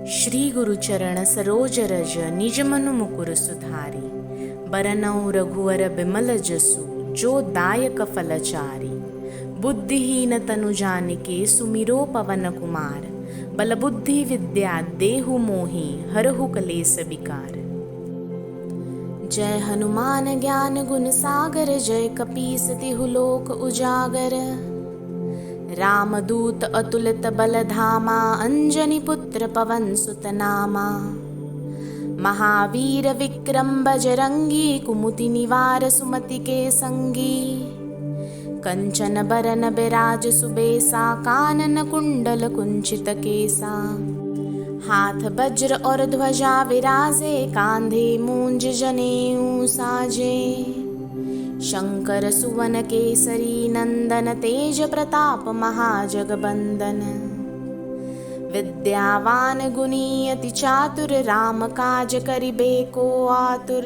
श्री गुरुचरण सरोज रज निज मनु मुकुर सुधारी। बरनउँ रघुवर बिमल जसु जो दायक फलचारी। बुद्धिहीन तनु जानिके सुमिरो पवन कुमार। बल बुद्धि विद्या देहु मोहि हरहु कलेस विकार। जय हनुमान ज्ञान गुण सागर जय कपीस तिहु लोक उजागर। रामदूत अतुलित बल धामा अंजनी पुत्र पवन सुत नामा। महावीर विक्रम बजरंगी कुमुति निवार सुमति के संगी। कंचन बरन बिराज सुबेसा कानन कुंडल कुंचित केसा। हाथ वज्र और ध्वजा विराजे कांधे मूंज जनेऊ साजे। शंकर सुवन केसरी नंदन तेज प्रताप महाजगबंदन। विद्यावान गुणी अति चातुर राम काज करिबे को आतुर।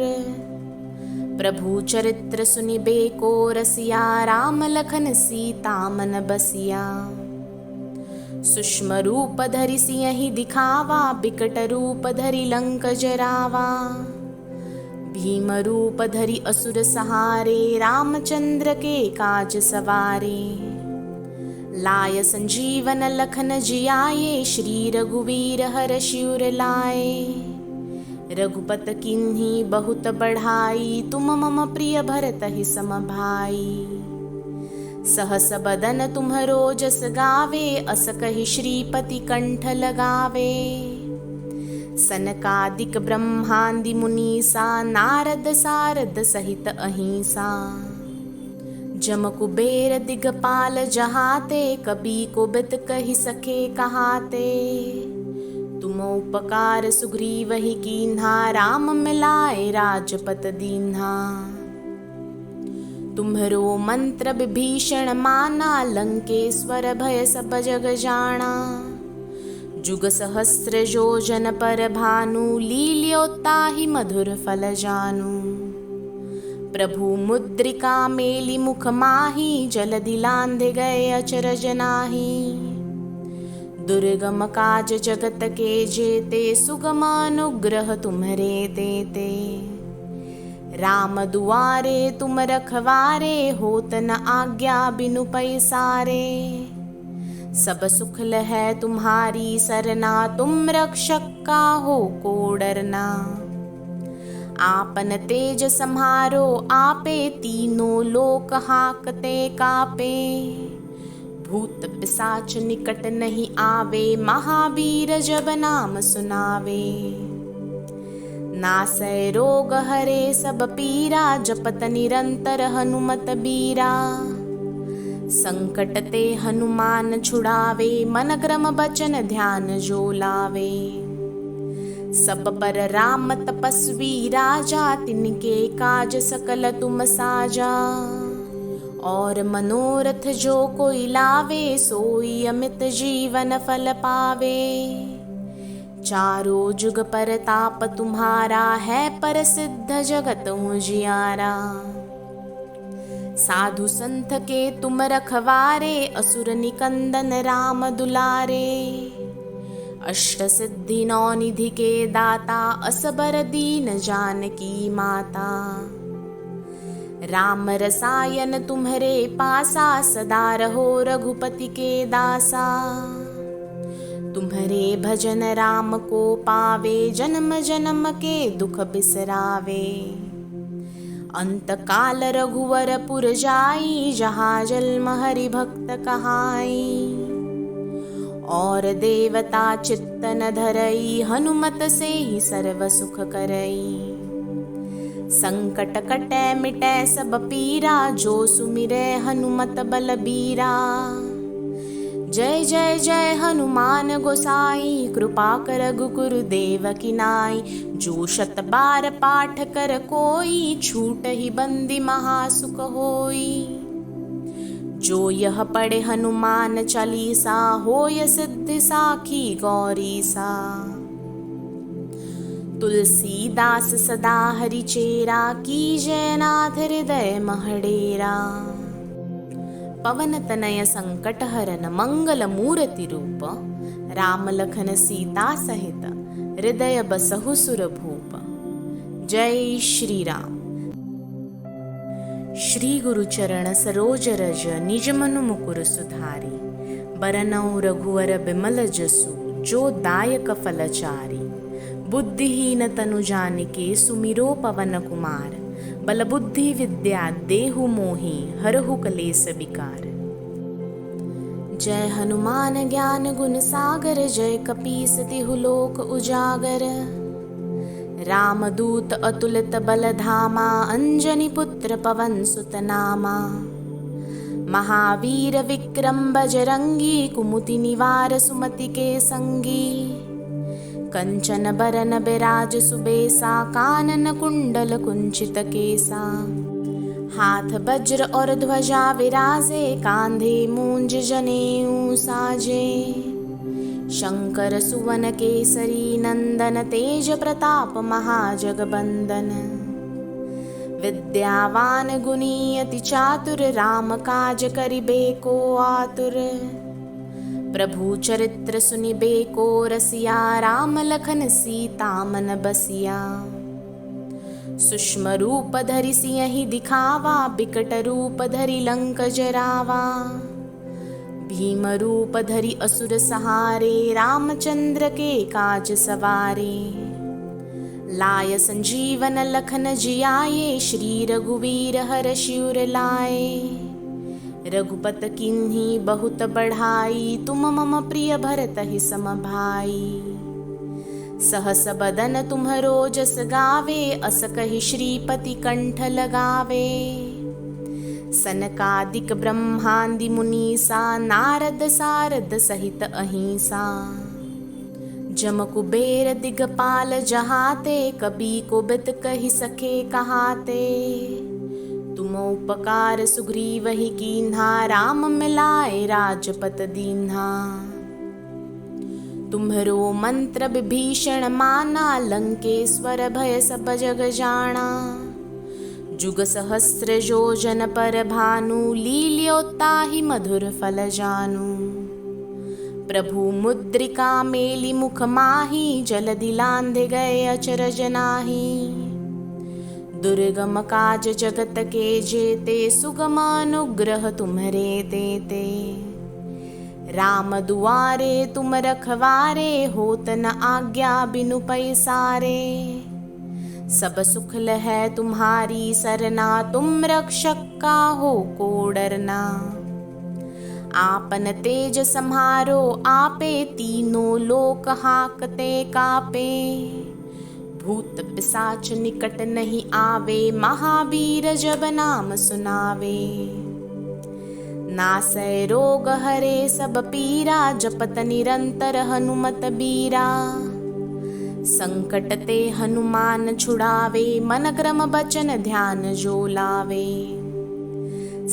प्रभु चरित्र सुनिबे को रसिया राम लखन सीता मन बसिया। सूक्ष्म रूप धरि सियहि दिखावा बिकट रूप धरि लंक जरावा। भीम रूप धरि असुर सहारे रामचंद्र के काज सवारे। लाय संजीवन लखन जियाए श्री रघुवीर हर्षि उर लाए। रघुपत किन्ही बहुत बढ़ाई तुम मम प्रिय भरतहि सम भाई। सहस बदन तुम्हरो जस गावे अस कहि श्रीपति कंठ लगावे। सनकादिक ब्रह्मादि मुनीसा नारद सारद सहित अहिंसा। जम कुबेर दिगपाल जहाते कबी को बित कहि सके कहाते। तुम उपकार सुग्रीव ही कीन्हा राम मिलाए राजपत दीन्हा। तुम्हरो मंत्र विभीषण माना लंकेश्वर भय सब जग जाना। जुग सहस्र योजन पर भानु लील्योताहि मधुर फल जानू। प्रभु मुद्रिका मेली मुख माही जलधि लांघे गए अचरज नाही। दुर्गम काज जगत के जेते सुगम अनुग्रह तुम्हरे देते। राम दुआरे तुम रखवारे होत न आज्ञा बिनु पैसारे। सब सुख लहै तुम्हारी सरना तुम रक्षक काहू को डरना। आपन तेज सम्हारो आपे तीनों लोक हाकते कापे। भूत पिशाच निकट नहीं आवे महावीर जब नाम सुनावे। नासै रोग हरे सब पीरा जपत निरंतर हनुमत बीरा। संकट ते हनुमान छुड़ावे मन क्रम बचन ध्यान जो लावे। सब पर राम तपस्वी राजा तिनके काज सकल तुम साजा। और मनोरथ जो कोई लावे सोई अमित जीवन फल पावे। चारों जुग परताप तुम्हारा है प्रसिद्ध जगत उजियारा। साधु संत के तुम रखवारे असुर निकंदन राम दुलारे। अष्ट सिद्धि नौ निधि के दाता असबर दीन जानकी माता। राम रसायन तुम्हरे पासा सदा रहो रघुपति के दासा। तुम्हरे भजन राम को पावे जन्म जन्म के दुख बिसरावे। अंत काल रघुवर पुर जाई जहाँ जन्म हरि भक्त कहाई। और देवता चित्त न धरई हनुमत से ही सर्व सुख करई। संकट कटै मिटै सब पीरा जो सुमिरै हनुमत बलबीरा। जय जय जय हनुमान गोसाई कृपा कर गुरुदेव की नाई। जो शत बार पाठ कर कोई छूट ही बंदी महासुख होई। जो यह पढ़े हनुमान चालीसा होय सिद्धि साखी गौरी सा। तुलसीदास सदा हरिचेरा कीजय नाथ हृदय महडेरा। पवन तनय संकट हरन मंगल मूर्ति रूप, राम लखन सीता सहित हृदय बसहु सुर भूप। जय श्री राम। श्री गुरु चरण सरोज रज, निज मनु मुकुर सुधारी। बरनउँ रघुवर बिमल जसु, जो दायक फलचारी। बुद्धिहीन तनु जानिके, सुमिरो पवन कुमार। बल बुद्धि विद्या देहु मोहि, हरहु कलेस विकार। जय हनुमान ज्ञान गुण सागर, जय कपीस तिहु लोक उजागर। रामदूत अतुलित बल धामा, अंजनी पुत्र पवन सुत नामा। महावीर विक्रम बजरंगी, कुमति निवार सुमति के संगी। कंचन बरन बिराज सुबेसा, कानन कुंडल कुंचित केसा। हाथ वज्र और ध्वजा विराजे, कांधे मूंज जनेऊ साजे। शंकर सुवन केसरी नंदन, तेज प्रताप महाजगबंदन। विद्यावान गुणी अति चातुर, राम काज करिबे को आतुर। प्रभु चरित्र सुनिबे को रसिया, राम लखन सीता मन बसिया। सूक्ष्म रूप धरि सियहि दिखावा, बिकट रूप धरि लंक जरावा। भीम रूप धरि असुर सहारे, रामचंद्र के काज सवारे। लाय संजीवन लखन जियाए, श्री रघुवीर हर्षि उर लाए। रघुपत किन्ही बहुत बढ़ाई, तुम मम प्रिय भरतहि सम भाई। सहस बदन तुम्हरो जस गावे, अस कहि श्रीपति कंठ लगावे। सनकादिक ब्रह्मादि मुनीसा, नारद सारद सहित अहिंसा। जम कुबेर दिगपाल जहाते, कबी कोबिद कहि सके कहाते। तुम उपकार सुग्रीवहि कीन्हा, राम मिलाए राजपत दीन्हा। तुम्हरो मंत्र विभीषण माना, लंकेश्वर भय सब जग जाना। जुग सहस्र योजन पर भानु, लील्यो ताहि मधुर फल जानू। प्रभु मुद्रिका मेली मुख माही, जलधि लांघि गए अचरज नाहि। दुर्गम काज जगत के जेते, सुगम अनुग्रह तुम्हरे तेते। राम दुआरे तुम रखवारे, होत न आज्ञा बिनु पैसारे। सब सुख लहै तुम्हारी सरना, तुम रक्षक काहू को डरना। आपन तेज सम्हारो आपे, तीनों लोक हाकते कापे। भूत पिशाच निकट नहीं आवे, महावीर जब नाम सुनावे। नासै रोग हरे सब पीरा, जपत निरंतर हनुमत बीरा। संकट ते हनुमान छुड़ावे, मन क्रम बचन ध्यान जो लावे।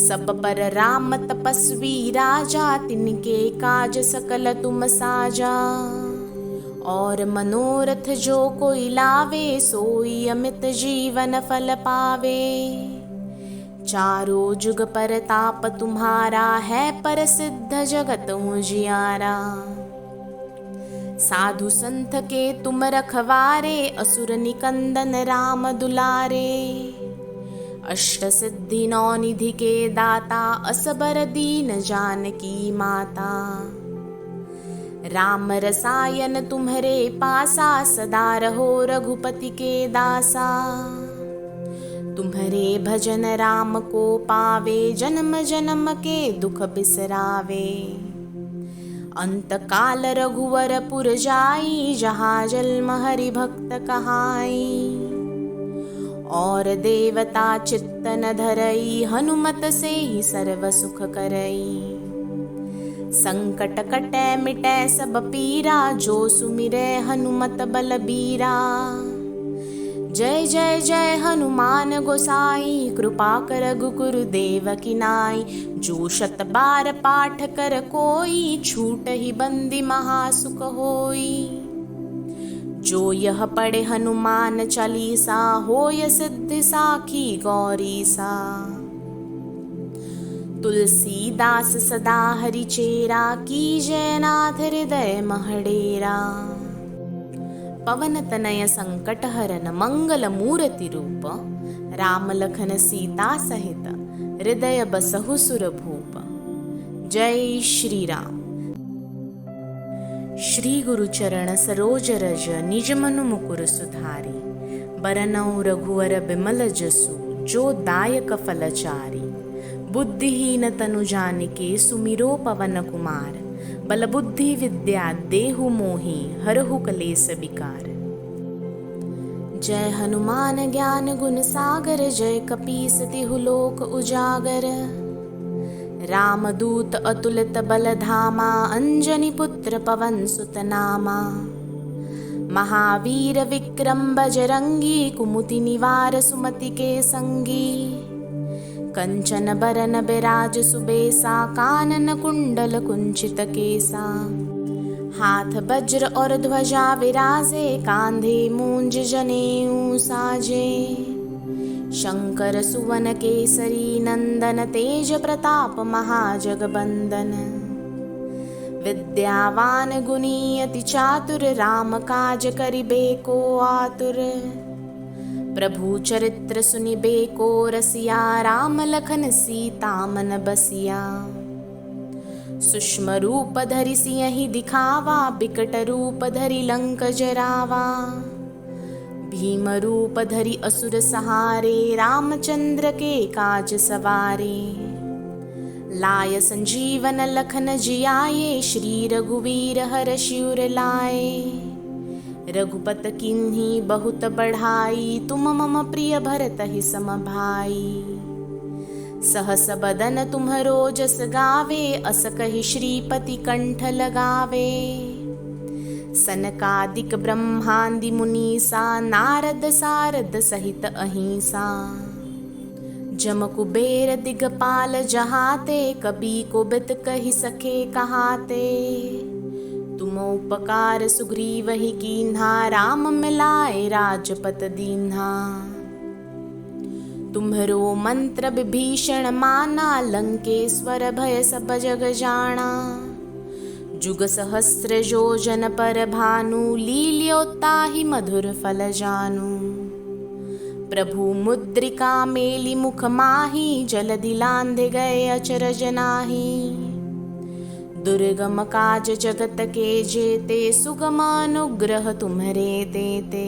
सब पर राम तपस्वी राजा, तिनके काज सकल तुम साजा। और मनोरथ जो कोई लावे, सोई अमित जीवन फल पावे। चारों जुग परताप तुम्हारा, है प्रसिद्ध जगत उजियारा। साधु संत के तुम रखवारे, असुर निकंदन राम दुलारे। अष्ट सिद्धि नौ निधि के दाता, असबर दीन जानकी माता। राम रसायन तुम्हरे पासा, सदा रहो रघुपति के दासा। तुम्हरे भजन राम को पावे, जन्म जन्म के दुख बिसरावे। अंत काल रघुवर पुर जाई, जहाँ जन्म हरि भक्त कहाई। और देवता चित्त न धरई, हनुमत से ही सर्व सुख करई। संकट कटै मिटै सब पीरा, जो सुमिरै हनुमत बलबीरा। जय जय जय हनुमान गोसाई, कृपा कर गुरुदेव की नाई। जो शत बार पाठ कर कोई, छूट ही बंदी महासुख होई। जो यह पढ़े हनुमान चालीसा, होय सिद्धि साखी गौरीसा। तुलसीदास सदा हरिचेरा, कीजय नाथ हृदय महडेरा। पवन तनय संकट हरन, मंगल मूर्ति रूप, राम लखन सीता सहित, हृदय बसहु सुर भूप। जय श्री राम। श्री गुरु चरण सरोज रज, निज मनु मुकुर सुधारी। बरनउँ रघुवर बिमल जसु, जो दायक फलचारी। बुद्धिहीन तनु जानिके, सुमिरो पवन कुमार। बल बुद्धि विद्या देहु मोहि, हरहु कलेस विकार। जय हनुमान ज्ञान गुण सागर, जय कपीस तिहु लोक उजागर। रामदूत अतुलित बल धामा, अंजनी पुत्र पवन सुत नामा। महावीर विक्रम बजरंगी, कुमति निवार सुमति के संगी। कंचन बरन बिराज सुबेसा, कानन कुंडल कुंचित केसा। हाथ वज्र और ध्वजा विराजे, कांधे मूंज जनेऊ साजे। शंकर सुवन केसरी नंदन, तेज प्रताप महाजगबंदन। विद्यावान गुणी अति चातुर, राम काज करिबेको आतुर। प्रभु चरित्र सुनिबेको रसिया, राम लखन सीता मन बसिया। सूक्ष्म रूप धरि सियहि दिखावा, बिकट रूप धरि लंक जरावा। भीम रूप धरि असुर सहारे, रामचंद्र के काज सवारे। लाय संजीवन लखन जियाए, श्री रघुवीर हरषि उर लाए। रघुपत किन्ही बहुत बढ़ाई, तुम मम प्रिय भरतहि सम भाई। सहस बदन तुम्हरो जस गावे, अस कहि श्रीपति कंठ लगावे। सनकादिक ब्रह्मादि मुनीसा, नारद सारद सहित अहिंसा। जम कुबेर दिगपाल जहाते, कबि कोबिद कहि सके कहाते। तुम उपकार सुग्रीवहि कीन्हा, राम मिलाए राजपत दीन्हा। तुम्हरो मंत्र विभीषण माना, लंकेश्वर भय सब जग जाना। जुग सहस्र योजन पर भानु, लील्यो ताहि मधुर फल जानू। प्रभु मुद्रिका मेली मुख माही, जलधि लांघि गए अचरज नाहि। दुर्गम काज जगत के जेते, सुगम अनुग्रह तुम्हरे देते।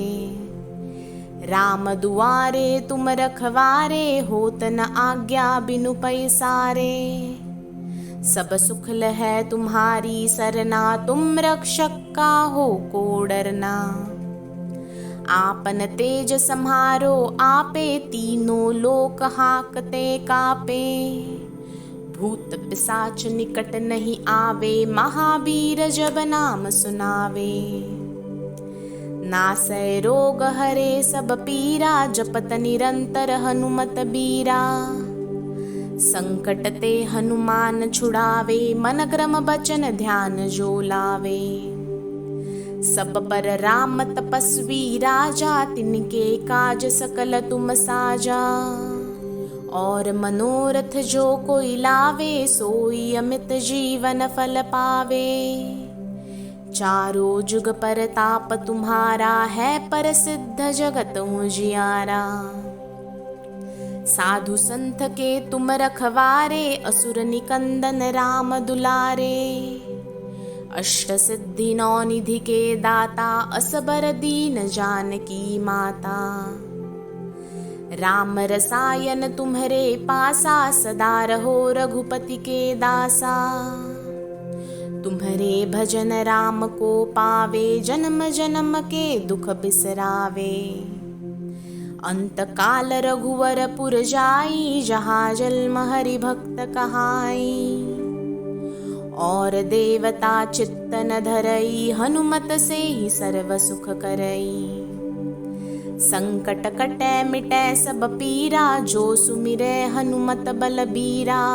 राम दुआरे तुम रखवारे, होत न आज्ञा बिनु पैसारे। सब सुख लहै तुम्हारी सरना, तुम रक्षक काहू को डरना। आपन तेज सम्हारो आपे, तीनों लोक हाकते कापे। भूत पिशाच निकट नहीं आवे, महावीर जब नाम सुनावे। नासै रोग हरे सब पीरा, जपत निरंतर हनुमत बीरा। संकट ते हनुमान छुड़ावे, मन क्रम बचन ध्यान जो लावे। सब पर राम तपस्वी राजा, तिनके काज सकल तुम साजा। और मनोरथ जो कोई लावे, सोई अमित जीवन फल पावे। चारों जुग परताप तुम्हारा, है प्रसिद्ध जगत उजियारा। साधु संत के तुम रखवारे, असुर निकंदन राम दुलारे। अष्ट सिद्धि नौ निधि के दाता, असबर दीन जानकी माता। राम रसायन तुम्हरे पासा, सदा रहो रघुपति के दासा। तुम्हरे भजन राम को पावे, जन्म जन्म के दुख बिसरावे। अंत काल रघुवर पुर जाई, जहाँ जन्म हरि भक्त कहाई। और देवता चित्त न धरई, हनुमत से ही सर्व सुख करई। संकट कटै मिटै सब पीरा, जो सुमिरै हनुमत बलबीरा।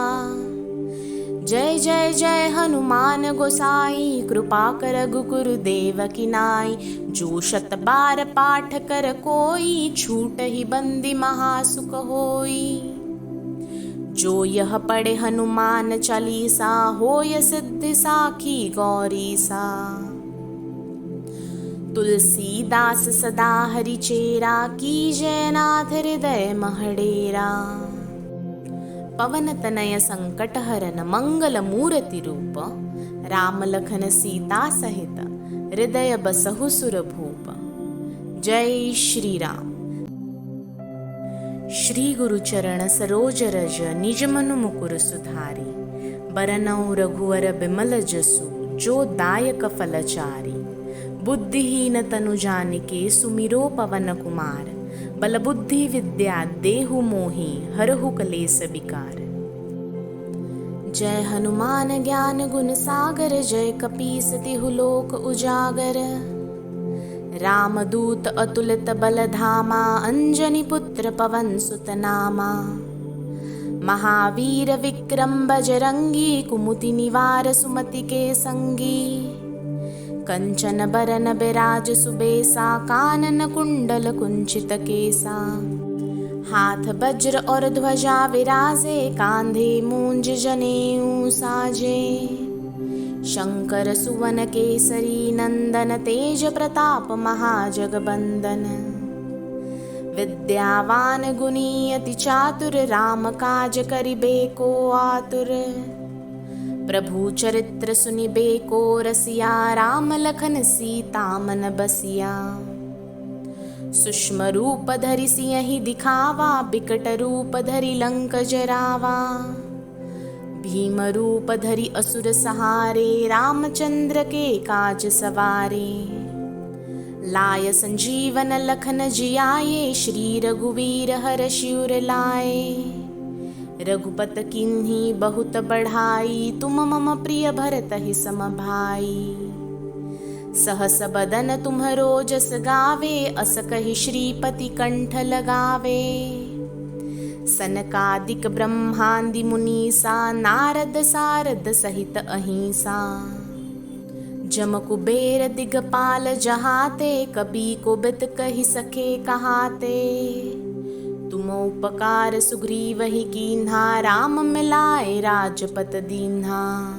जय जय जय हनुमान गोसाई, कृपा कर गुरुदेव की नाई। जो शत बार पाठ कर कोई, छूट ही बंदी महासुख होई। जो यह पढ़े हनुमान चालीसा, होय सिद्धि साखी गौरी सा। तुलसीदास सदा हरिचेरा, कीजय नाथ हृदय महडेरा। पवन तनय संकट हरन, मंगल मूर्ति रूप। राम लखन सीता सहित, हृदय बसहु सुर भूप। जय श्री राम। श्री गुरु चरण सरोज रज, निज मनु मुकुर सुधारी। बरनउँ रघुवर बिमल जसु, जो दायक फलचारी। बुद्धिहीन तनु जानिके, सुमिरो पवन कुमार। बल बुद्धि विद्या देहु मोहि, हरहु कलेस विकार। जय हनुमान ज्ञान गुण सागर, जय कपीस तिहु लोक उजागर। रामदूत अतुलित बल धामा, अंजनी पुत्र पवन सुत नामा। महावीर विक्रम बजरंगी, कुमति निवार सुमति के संगी। कंचन बरन बिराज सुबेसा, कानन कुंडल कुंचित केसा। हाथ वज्र और ध्वजा विराजे, कांधे मूंज जनेऊ साजे। शंकर सुवन केसरी नंदन, तेज प्रताप महाजगबंदन। विद्यावान गुणी अति चातुर, राम काज करिबे को आतुर। प्रभु चरित्र सुनिबे को रसिया, राम लखन सीता मन बसिया। सूक्ष्म रूप धरि सियहि दिखावा, बिकट रूप धरि लंक जरावा। भीम रूप धरि असुर सहारे, रामचंद्र के काज सवारे। लाय संजीवन लखन जियाए, श्री रघुवीर हरषि उर लाए। रघुपत किन्ही बहुत बढ़ाई, तुम मम प्रिय भरतहि सम भाई। सहस बदन तुम्हरो जस गावे, अस कहि श्रीपति कंठ लगावे। सनकादिक ब्रह्मादि मुनीसा, नारद सारद सहित अहिंसा। जम कुबेर दिगपाल जहाते, कबी कोबिद कहि सके कहाते। तुम उपकार सुग्रीवहि कीन्हा, राम मिलाए राजपत दीन्हा।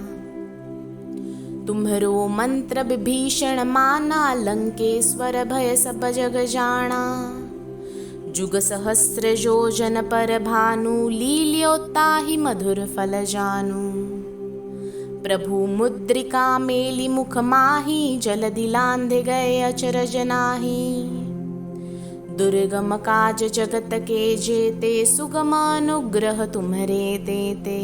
तुम्हरो मंत्र विभीषण माना, लंकेश्वर भय सब जग जाना। जुग सहस्र योजन पर भानु, लील्यो ताहि मधुर फल जानू। प्रभु मुद्रिका मेली मुख माही, जलधि लांघि गए अचरज नाहि। दुर्गम काज जगत के जेते, सुगम अनुग्रह तुम्हरे तेते।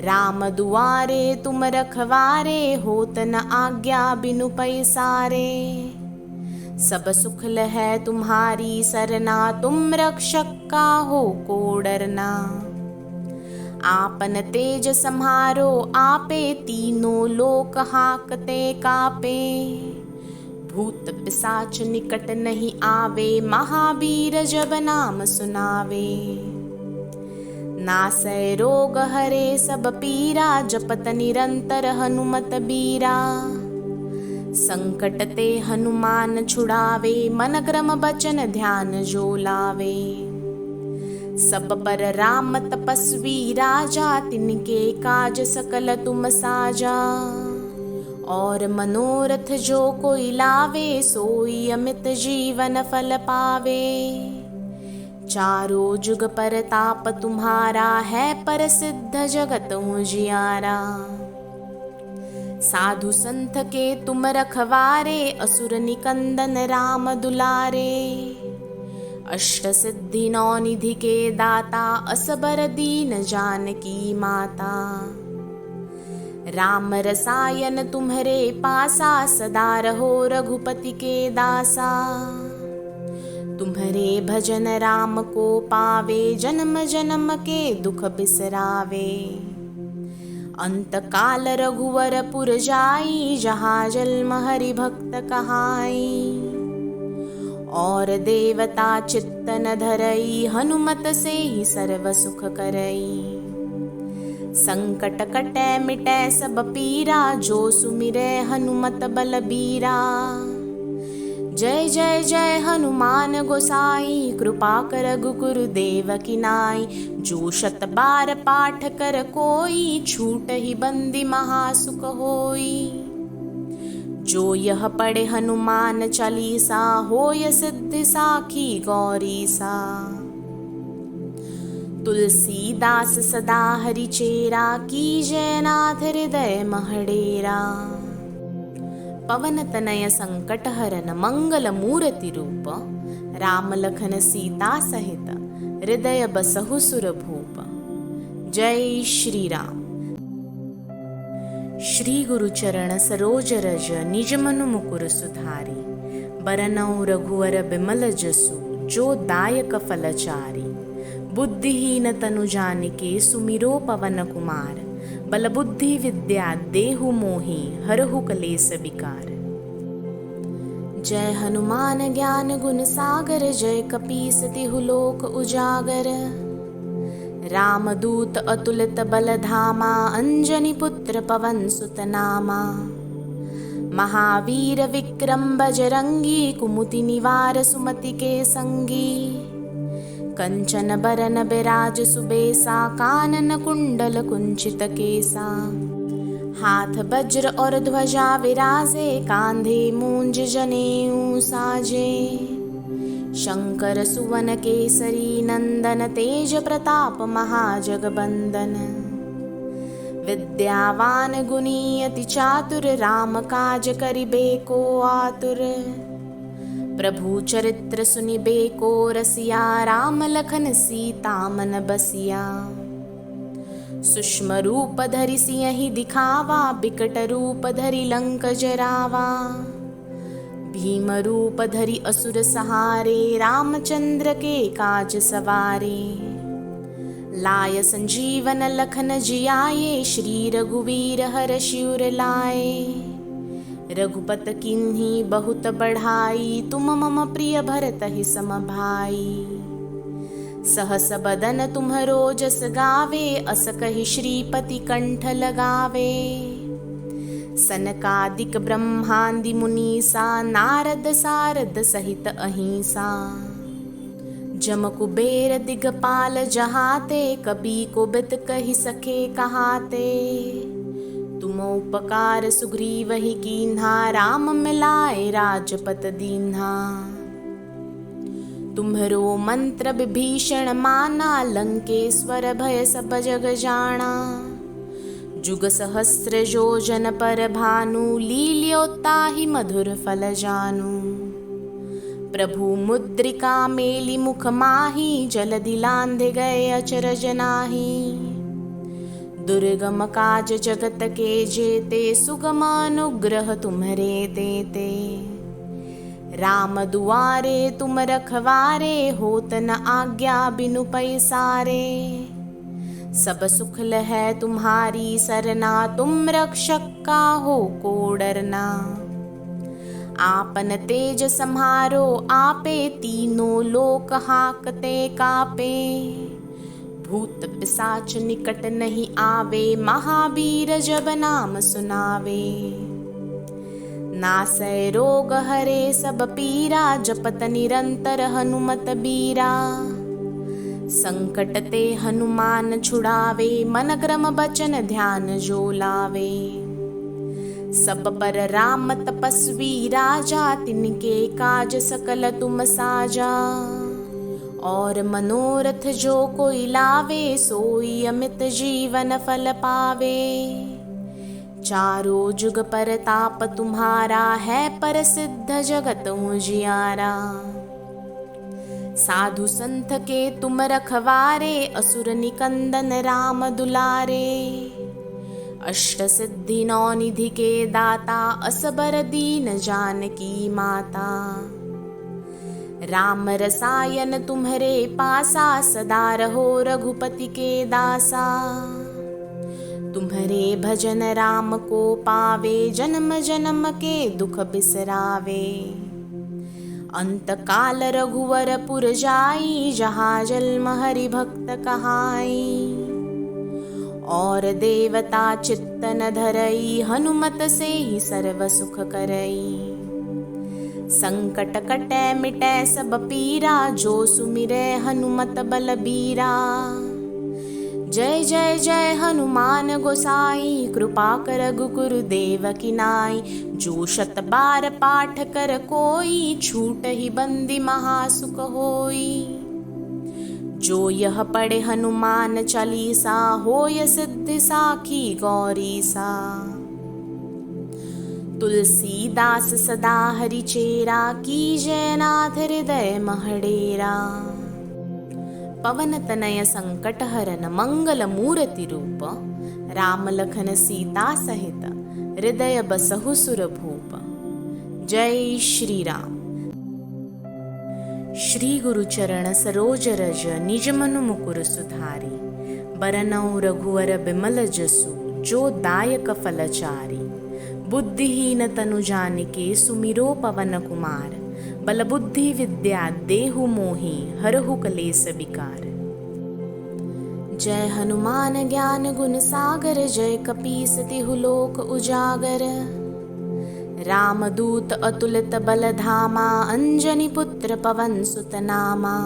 राम दुआरे तुम रखवारे, होत न आज्ञा बिनु पैसारे। सब सुख लहै तुम्हारी सरना, तुम रक्षक काहू को डरना। आपन तेज सम्हारो आपे, तीनों लोक हाकते कापे। भूत पिशाच निकट नहीं आवे, महावीर जब नाम सुनावे। नासै रोग हरे सब पीरा, जपत निरंतर हनुमत बीरा। संकट ते हनुमान छुड़ावे, मन क्रम बचन ध्यान जो लावे। सब पर राम तपस्वी राजा, तिनके काज सकल तुम साजा। और मनोरथ जो कोई लावे, सोई अमित जीवन फल पावे। चारों जुग परताप तुम्हारा, है प्रसिद्ध जगत उजियारा। साधु संत के तुम रखवारे, असुर निकंदन राम दुलारे। अष्ट सिद्धि नौ निधि के दाता, असबर दीन जानकी माता। राम रसायन तुम्हरे पासा, सदा रहो रघुपति के दासा। तुम्हरे भजन राम को पावे, जन्म जन्म के दुख बिसरावे। अंत काल रघुवर पुर जाई, जहाँ जन्म हरि भक्त कहाई। और देवता चित्त न धरई, हनुमत से ही सर्व सुख करई। संकट कटै मिटै सब पीरा, जो सुमिरै हनुमत बलबीरा। जय जय जय हनुमान गोसाई, कृपा कर गुरुदेव की नाई। जो 100 बार पाठ कर कोई, छूट ही बंदी महासुख होई। जो यह पढ़े हनुमान चालीसा, होय सिद्धि साखी गौरी सा। तुलसीदास सदा हरिचेरा, कीजय नाथ हृदय महडेरा। पवन तनय संकट हरन, मंगल मूर्ति रूप। राम लखन सीता सहित, हृदय बसहु सुर भूप। जय श्री राम। श्री गुरु चरण सरोज रज, निज मनु मुकुर सुधारी। बरनउँ रघुवर बिमल जसु, जो दायक फलचारी। बुद्धिहीन तनु जानिके, सुमिरो पवन कुमार। बल बुद्धि विद्या देहु मोहि, हरहु कलेस विकार। जय हनुमान ज्ञान गुण सागर, जय कपीस तिहु लोक उजागर। रामदूत अतुलित बल धामा, अंजनी पुत्र पवन सुत नामा। महावीर विक्रम बजरंगी, कुमति निवार सुमति के संगी। कंचन बरन बिराज सुबेसा, कानन कुंडल कुंचित केसा। हाथ वज्र और ध्वजा विराजे, कांधे मूंज जनेऊ साजे। शंकर सुवन केसरी नंदन, तेज प्रताप महाजगबंदन। विद्यावान गुणी अति चातुर, राम काज करिबे को आतुर। प्रभु चरित्र सुनिबे को रसिया, राम लखन सीता मन बसिया। सूक्ष्म रूप धरि सियहि दिखावा, बिकट रूप धरि लंक जरावा। भीम रूप धरि असुर सहारे, रामचंद्र के काज सवारे। लाय संजीवन लखन जियाए, श्री रघुवीर हरषि उर लाए। रघुपत किन्ही बहुत बढ़ाई, तुम मम प्रिय भरतहि सम भाई। सहस बदन तुम्हरो जस गावे, अस कहि श्रीपति कंठ लगावे। सनकादिक ब्रह्मादि मुनीसा, नारद सारद सहित अहिंसा। जम कुबेर दिगपाल जहाते, कबि कोबिद कहि सके कहाते। तुम उपकार सुग्रीवहि कीन्हा, राम मिलाए राजपत दीन्हा। तुम्हरो मंत्र विभीषण माना, लंकेश्वर भय सब जग जाना। जुग सहस्र योजन पर भानु, लील्यो ताहि मधुर फल जानू। प्रभु मुद्रिका मेली मुख माही, जलधि लांघि गए अचरज नाहि। दुर्गम काज जगत के जेते, सुगम अनुग्रह तुम्हरे देते। राम दुआरे तुम रखवारे, होत न आज्ञा बिनु पैसारे। सब सुख लहै तुम्हारी सरना, तुम रक्षक काहू को डरना। आपन तेज सम्हारो आपे, तीनों लोक हाकते कापे। भूत पिशाच निकट नहीं आवे, महावीर जब नाम सुनावे। नासै रोग हरे सब पीरा, जपत निरंतर हनुमत बीरा। संकट ते हनुमान छुड़ावे, मन क्रम बचन ध्यान जो लावे। सब पर राम तपस्वी राजा, तिनके काज सकल तुम साजा। और मनोरथ जो कोई लावे, सोई अमित जीवन फल पावे। चारों जुग परताप तुम्हारा, है प्रसिद्ध जगत उजियारा। साधु संत के तुम रखवारे, असुर निकंदन राम दुलारे। अष्ट सिद्धि नौ निधि के दाता, असबर दीन जानकी माता। राम रसायन तुम्हरे पासा, सदा रहो रघुपति के दासा। तुम्हरे भजन राम को पावे, जन्म जन्म के दुख बिसरावे। अंत काल रघुवर पुर जाई, जहाँ जन्म हरि भक्त कहाई। और देवता चित्तन धरई, हनुमत से ही सर्व सुख करई। संकट कटै मिटै सब पीरा, जो सुमिरै हनुमत बलबीरा। जय जय जय हनुमान गोसाई, कृपा कर गुरुदेव की नाई। जो 100 बार पाठ कर कोई, छूटहि बंदी महासुख होई। जो यह पढ़े हनुमान चालीसा, होय सिद्धि साखी गौरीसा। तुलसीदास सदा हरिचेरा, कीजय नाथ हृदय महडेरा। पवन तनय संकट हरन, मंगल मूर्ति रूप। राम लखन सीता सहित, हृदय बसहु सुर भूप। जय श्री राम। श्री गुरु चरण सरोज रज, निज मनु मुकुर सुधारी। बरनउँ रघुवर बिमल जसु, जो दायक फलचारी। बुद्धिहीन तनु जानिके, सुमिरो पवन कुमार। बल बुद्धि विद्या देहु मोहि, हरहु कलेस विकार। जय हनुमान ज्ञान गुण सागर, जय कपीस तिहु लोक उजागर। रामदूत अतुलित बल धामा, अंजनी पुत्र पवन सुत नामा।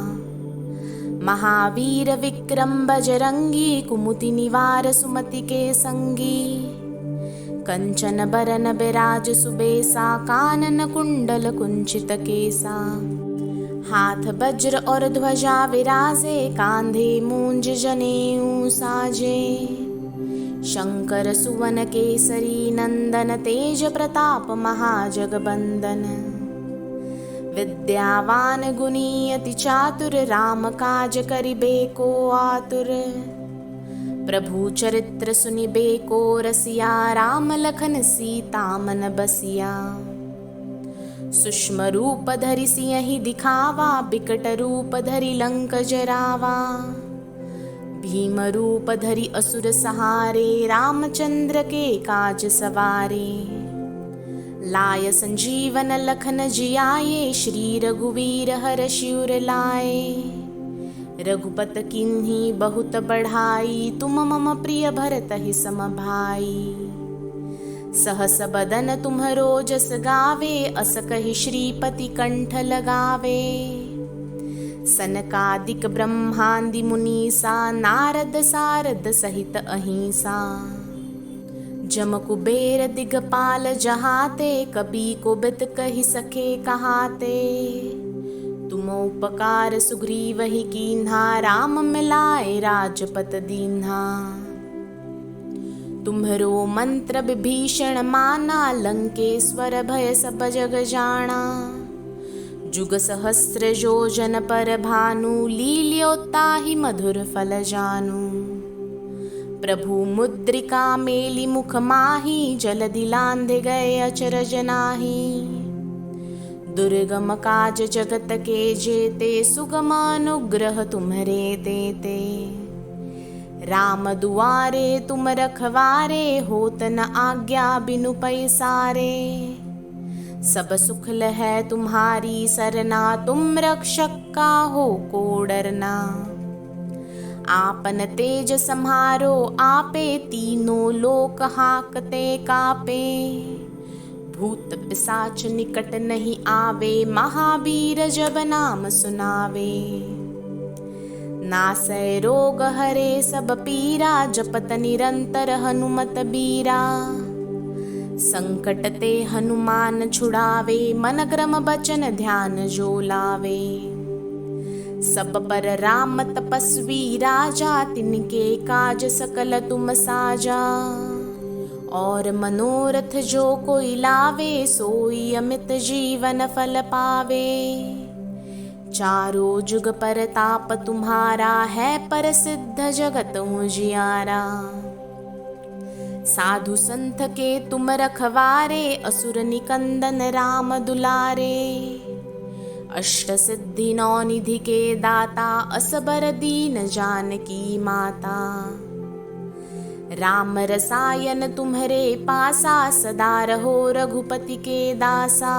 महावीर विक्रम बजरंगी, कुमति निवार सुमति के संगी। कंचन बरन बिराज सुबेसा, कानन कुंडल कुंचित केसा। हाथ वज्र और ध्वजा विराजे, कांधे मूंज जनेऊ साजे। शंकर सुवन केसरी नंदन, तेज प्रताप महाजगबंदन। विद्यावान गुणी अति चातुर, राम काज करिबे को आतुर। प्रभु चरित्र सुनिबे को रसिया, राम लखन सीता मन बसिया। सूक्ष्म रूप धरि सियहि दिखावा, बिकट रूप धरि लंक जरावा। भीम रूप धरि असुर सहारे, रामचंद्र के काज सवारे। लाय संजीवन लखन जियाए, श्री रघुवीर हर्षि उर लाए। रघुपत किन्ही बहुत बढ़ाई, तुम मम प्रिय भरतहि सम भाई। सहस बदन तुम्हरो जस गावे, अस कहि श्रीपति कंठ लगावे। सनकादिक ब्रह्मादि मुनीसा, नारद सारद सहित अहिंसा। जम कुबेर दिगपाल जहाते, कबी कोबिद कहि सके कहाते। तुम उपकार सुग्रीवहि कीन्हा, राम मिलाए राजपत दीन्हा। तुम्हरो मंत्र विभीषण माना, लंकेश्वर भय सब जग जाना। जुग सहस्र योजन पर भानु, लील्यो ताहि मधुर फल जानु। प्रभु मुद्रिका मेली मुख माही, जलधि लांघि गए अचरज नाहि। दुर्गम काज जगत के जेते, सुगम अनुग्रह तुम्हरे तेते। राम दुआरे तुम रखवारे, होत न आज्ञा बिनु पैसारे। सब सुख लहै तुम्हारी सरना, तुम रक्षक काहू को डरना। आपन तेज सम्हारो आपे, तीनों लोक हाकते कापे। भूत पिशाच निकट नहीं आवे, महावीर जब नाम सुनावे। नासै रोग हरे सब पीरा, जपत निरंतर हनुमत बीरा। संकट ते हनुमान छुड़ावे, मन क्रम बचन ध्यान जो लावे। सब पर राम तपस्वी राजा, तिनके काज सकल तुम साजा। और मनोरथ जो कोई लावे, सोई अमित जीवन फल पावे। चारों जुग परताप तुम्हारा, है प्रसिद्ध जगत उजियारा। साधु संत के तुम रखवारे, असुर निकंदन राम दुलारे। अष्ट सिद्धि नौ निधि के दाता, असबर दीन जानकी माता। राम रसायन तुम्हरे पासा, सदा रहो रघुपति के दासा।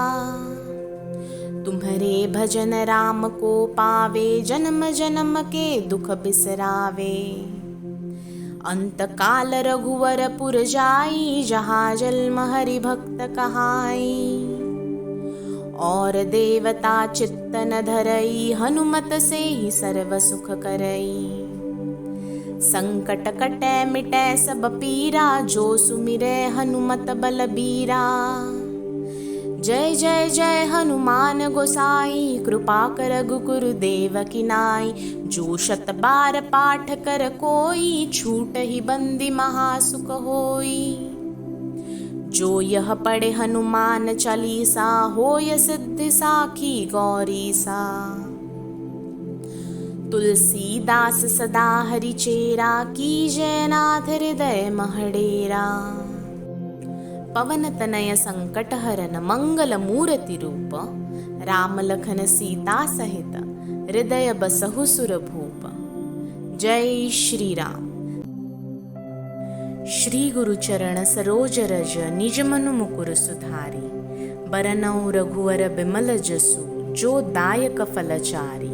तुम्हरे भजन राम को पावे, जन्म जन्म के दुख बिसरावे। अंत काल रघुवर पुर जाई, जहाँ जन्म हरि भक्त कहाई। और देवता चित्त न धरई, हनुमत से ही सर्व सुख करई। संकट कटै मिटै सब पीरा, जो सुमिरै हनुमत बलबीरा। जय जय जय हनुमान गोसाई, कृपा कर गुरुदेव की नाई। जो 100 बार पाठ कर कोई, छूट ही बंदी महासुख होई। जो यह पढ़े हनुमान चालीसा, होय सिद्धि साखी गौरीसा। तुलसीदास सदा हरिचेरा, कीजय नाथ हृदय महडेरा। पवन तनय संकट हरन, मंगल मूर्ति रूप। राम लखन सीता सहित, हृदय बसहु सुर भूप। जय श्री राम। श्री गुरु चरण सरोज रज, निज मनु मुकुर सुधारी। बरनउँ रघुवर बिमल जसु, जो दायक फल चारि।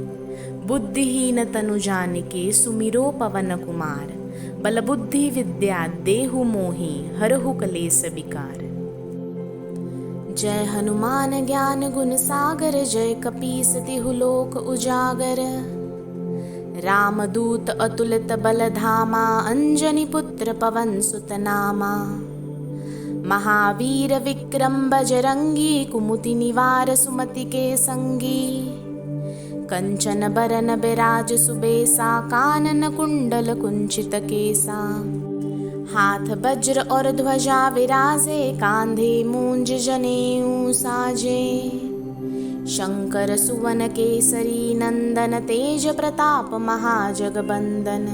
बुद्धिहीन तनु जानिके, सुमिरो पवन कुमार। बल बुद्धि विद्या देहु मोहि, हरहु कलेस विकार। जय हनुमान ज्ञान गुण सागर, जय कपीस तिहु लोक उजागर। रामदूत अतुलित बल धामा, अंजनी पुत्र पवन सुत नामा। महावीर विक्रम बजरंगी, कुमति निवार सुमति के संगी। कंचन बरन बिराज सुबेसा, कानन कुंडल कुंचित केसा। हाथ वज्र और ध्वजा विराजे, कांधे मूंज जनेऊ साजे। शंकर सुवन केसरी नंदन, तेज प्रताप महाजगबंदन।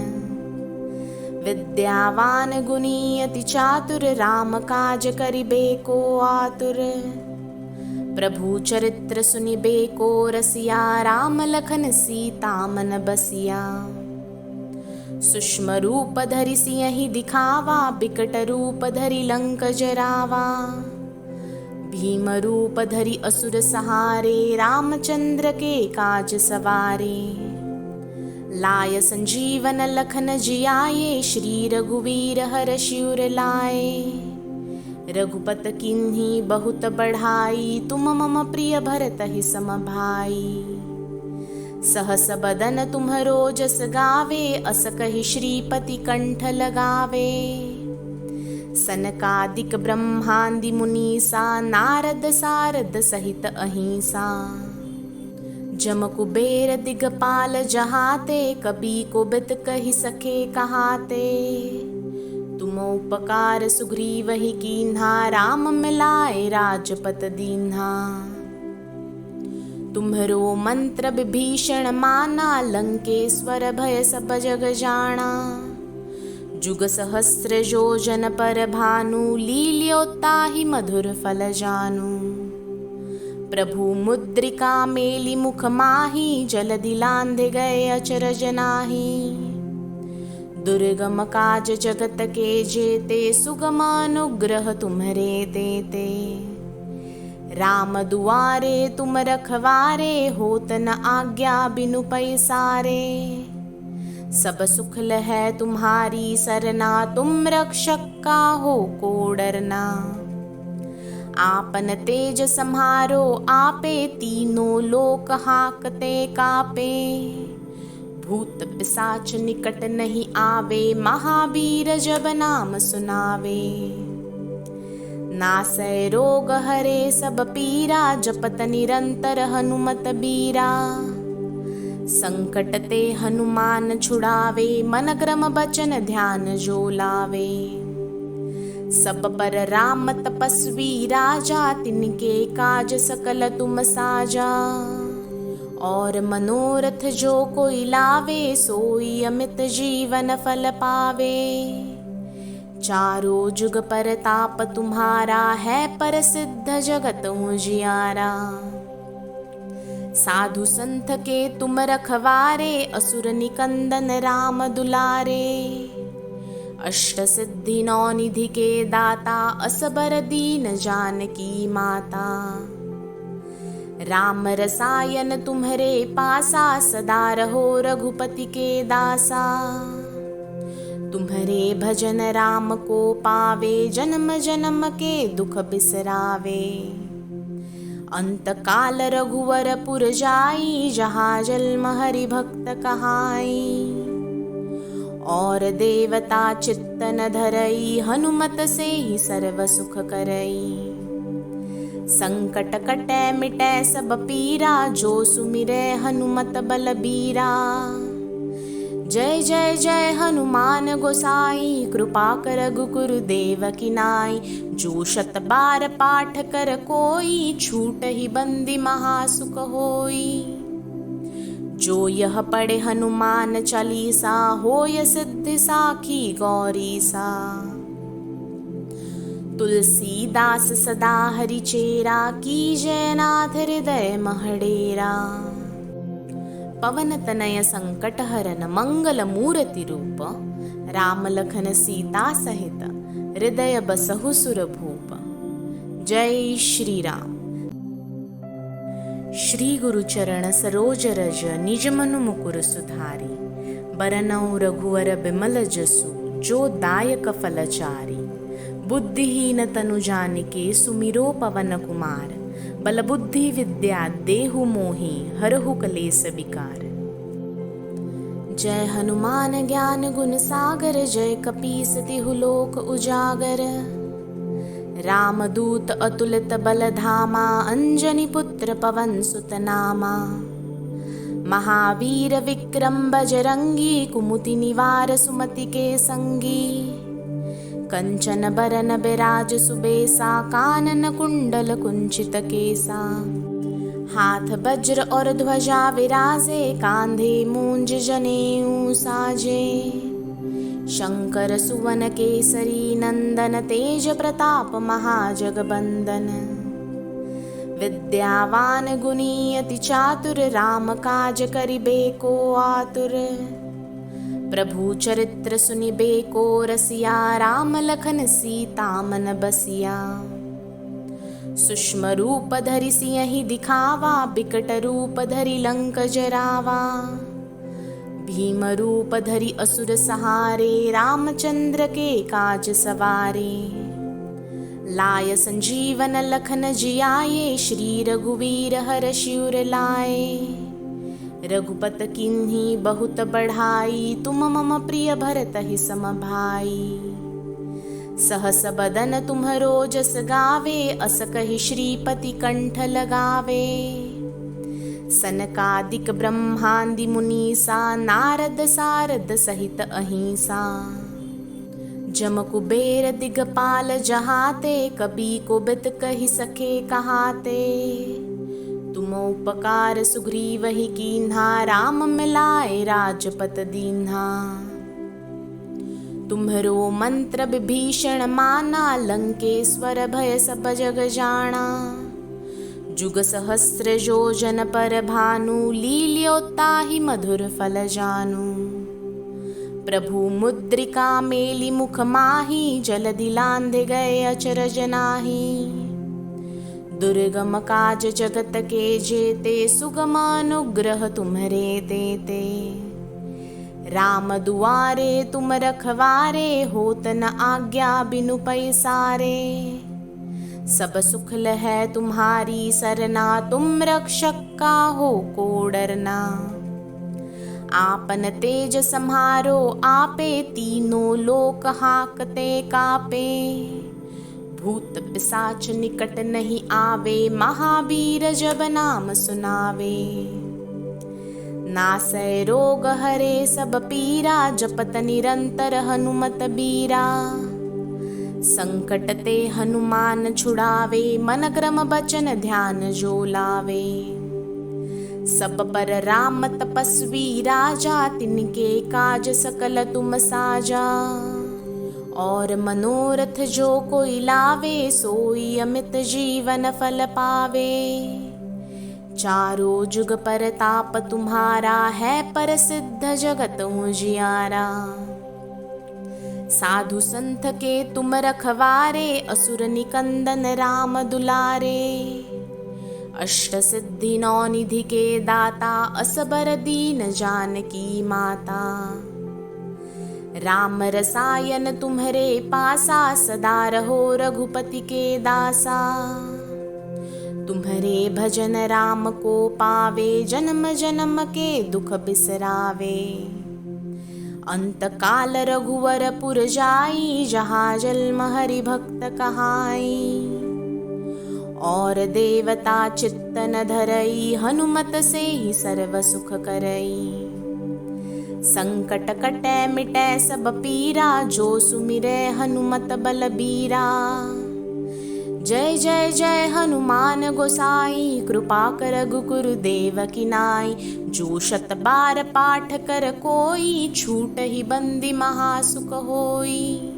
विद्यावान गुणी अति चातुर, राम काज करिबे को आतुर। प्रभु चरित्र सुनिबे को रसिया, राम लखन सीता मन बसिया। सूक्ष्म रूप धरि सियहि दिखावा, बिकट रूप धरि लंक जरावा। भीम रूप धरि असुर सहारे, रामचंद्र के काज सवारे। लाय संजीवन लखन जियाए, श्री रघुवीर हरषि उर लाए। रघुपत किन्ही बहुत बढ़ाई, तुम मम प्रिय भरत ही सम भाई। सहस बदन तुम्हरो जस गावे, अस कहि श्रीपति कंठ लगावे। सनकादिक ब्रह्मादि मुनीसा, नारद सारद सहित अहिंसा। जम कुबेर दिगपाल जहाते, कबि कोबिद कहि सके कहाते। तुम उपकार सुग्रीव ही कीन्हा, राम मिलाए राजपत दीन्हा। तुम्हरो मंत्र विभीषण माना, लंकेश्वर भय सब जग जाना। जुग सहस्र योजन पर भानु, लील्यो ताहि मधुर फल जानू। प्रभु मुद्रिका मेली मुख माही, जलधि लांघि गए अचरज नाहि। दुर्गम काज जगत के जेते, सुगम अनुग्रह तुम्हरे देते। राम दुआरे तुम रखवारे, होत न आज्ञा बिनु पैसारे। सब सुख लहै तुम्हारी सरना, तुम रक्षक काहू को डरना। आपन तेज सम्हारो आपे, तीनों लोक हाकते कापे। भूत पिशाच निकट नहीं आवे, महावीर जब नाम सुनावे। नासै रोग हरे सब पीरा, जपत निरंतर हनुमत बीरा। संकट ते हनुमान छुड़ावे, मन क्रम बचन ध्यान जो लावे। सब पर राम तपस्वी राजा, तिनके काज सकल तुम साजा। और मनोरथ जो कोई लावे, सोई अमित जीवन फल पावे। चारों जुग परताप तुम्हारा, है प्रसिद्ध जगत उजियारा। साधु संत के तुम रखवारे, असुर निकंदन राम दुलारे। अष्ट सिद्धि नौ निधि के दाता, असबर दीन जानकी माता। राम रसायन तुम्हरे पासा, सदा रहो रघुपति के दासा। तुम्हरे भजन राम को पावे, जन्म जन्म के दुख बिसरावे। अंत काल रघुवर पुर जाई, जहाँ जन्म हरि भक्त कहाई। और देवता चित्त न धरई, हनुमत से ही सर्व सुख करई। संकट कटै मिटै सब पीरा, जो सुमिरै हनुमत बलबीरा। जय जय जय हनुमान गोसाई, कृपा कर गुरुदेव की नाई। जो 100 बार पाठ कर कोई, छूटहि बंदी महासुख होई। जो यह पढ़े हनुमान चालीसा, होय सिद्धि साखी गौरी सा। तुलसीदास सदा हरिचेरा, कीजय नाथ हृदय महडेरा। पवन तनय संकट हरन, मंगल मूर्ति रूप। राम लखन सीता सहित, हृदय बसहु सुर भूप। जय श्री राम। श्री गुरु चरण सरोज रज, निज मनु मुकुर सुधारी। बरनउँ रघुवर बिमल जसु, जो दायक फलचारी। बुद्धिहीन तनु जानिके, सुमिरो पवन कुमार। बल बुद्धि विद्या देहु मोहि, हरहु कलेस विकार। जय हनुमान ज्ञान गुण सागर, जय कपीस तिहु लोक उजागर। रामदूत अतुलित बल धामा, अंजनी पुत्र पवन सुत नामा। महावीर विक्रम बजरंगी, कुमति निवार सुमति के संगी। कंचन बरन बिराज सुबेसा, कानन कुंडल कुंचित केसा। हाथ वज्र और ध्वजा विराजे, कांधे मूंज जनेऊ साजे। शंकर सुवन केसरी नंदन, तेज प्रताप महाजगबंदन। विद्यावान गुणी अति चातुर, राम काज करिबे को आतुर। प्रभु चरित्र सुनिबे को रसिया, राम लखन सीता मन बसिया। सूक्ष्म रूप धरि सियहि दिखावा, बिकट रूप धरि लंक जरावा। भीम रूप धरि असुर सहारे, रामचंद्र के काज सवारे। लाय संजीवन लखन जियाए, श्री रघुवीर हरषि उर लाए। रघुपत किन्ही बहुत बढ़ाई, तुम मम प्रिय भरतहि सम भाई। सहस बदन तुम्हरो जस गावे, अस कहि श्रीपति कंठ लगावे। सनकादिक ब्रह्मादि मुनीसा, नारद सारद सहित अहिंसा। जम कुबेर दिगपाल जहाते, कबी कोबिद कहि सके कहाते। तुम उपकार सुग्रीवहि कीन्हा, राम मिलाए राजपत दीन्हा। तुम्हरो मंत्र विभीषण माना, लंकेश्वर भय सब जग जाना। जुग सहस्र योजन पर भानु, लील्यो ताहि मधुर फल जानू। प्रभु मुद्रिका मेली मुख माही, जलधि लांघि गए अचरज नाहि। दुर्गम काज जगत के जेते, सुगम अनुग्रह तुम्हरे तेते। राम दुआरे तुम रखवारे, होत न आज्ञा बिनु पैसारे। सब सुख लहै तुम्हारी सरना, तुम रक्षक काहू को डरना। आपन तेज सम्हारो आपे, तीनों लोक हाकते कापे। भूत पिशाच निकट नहीं आवे, महावीर जब नाम सुनावे। नासै रोग हरे सब पीरा, जपत निरंतर हनुमत बीरा। संकट ते हनुमान छुड़ावे, मन क्रम बचन ध्यान जो लावे। सब पर राम तपस्वी राजा, तिनके काज सकल तुम साजा। और मनोरथ जो कोई लावे, सोई अमित जीवन फल पावे। चारों जुग परताप तुम्हारा, है प्रसिद्ध जगत उजियारा। साधु संत के तुम रखवारे, असुर निकंदन राम दुलारे। अष्ट सिद्धि नौ निधि के दाता, असबर दीन जानकी माता। राम रसायन तुम्हरे पासा, सदा रहो रघुपति के दासा। तुम्हारे भजन राम को पावे, जन्म जन्म के दुख बिसरावे। अंत काल रघुवर पुर जाई, जहाँ जन्म हरि भक्त कहाई। और देवता चित्त न धरई, हनुमत से ही सर्व सुख करई। संकट कटै मिटै सब पीरा, जो सुमिरै हनुमत बलबीरा। जय जय जय हनुमान गोसाई, कृपा कर रघुकुर देव की नाई। जो 100 बार पाठ कर कोई, छूट ही बंदी महासुख होई।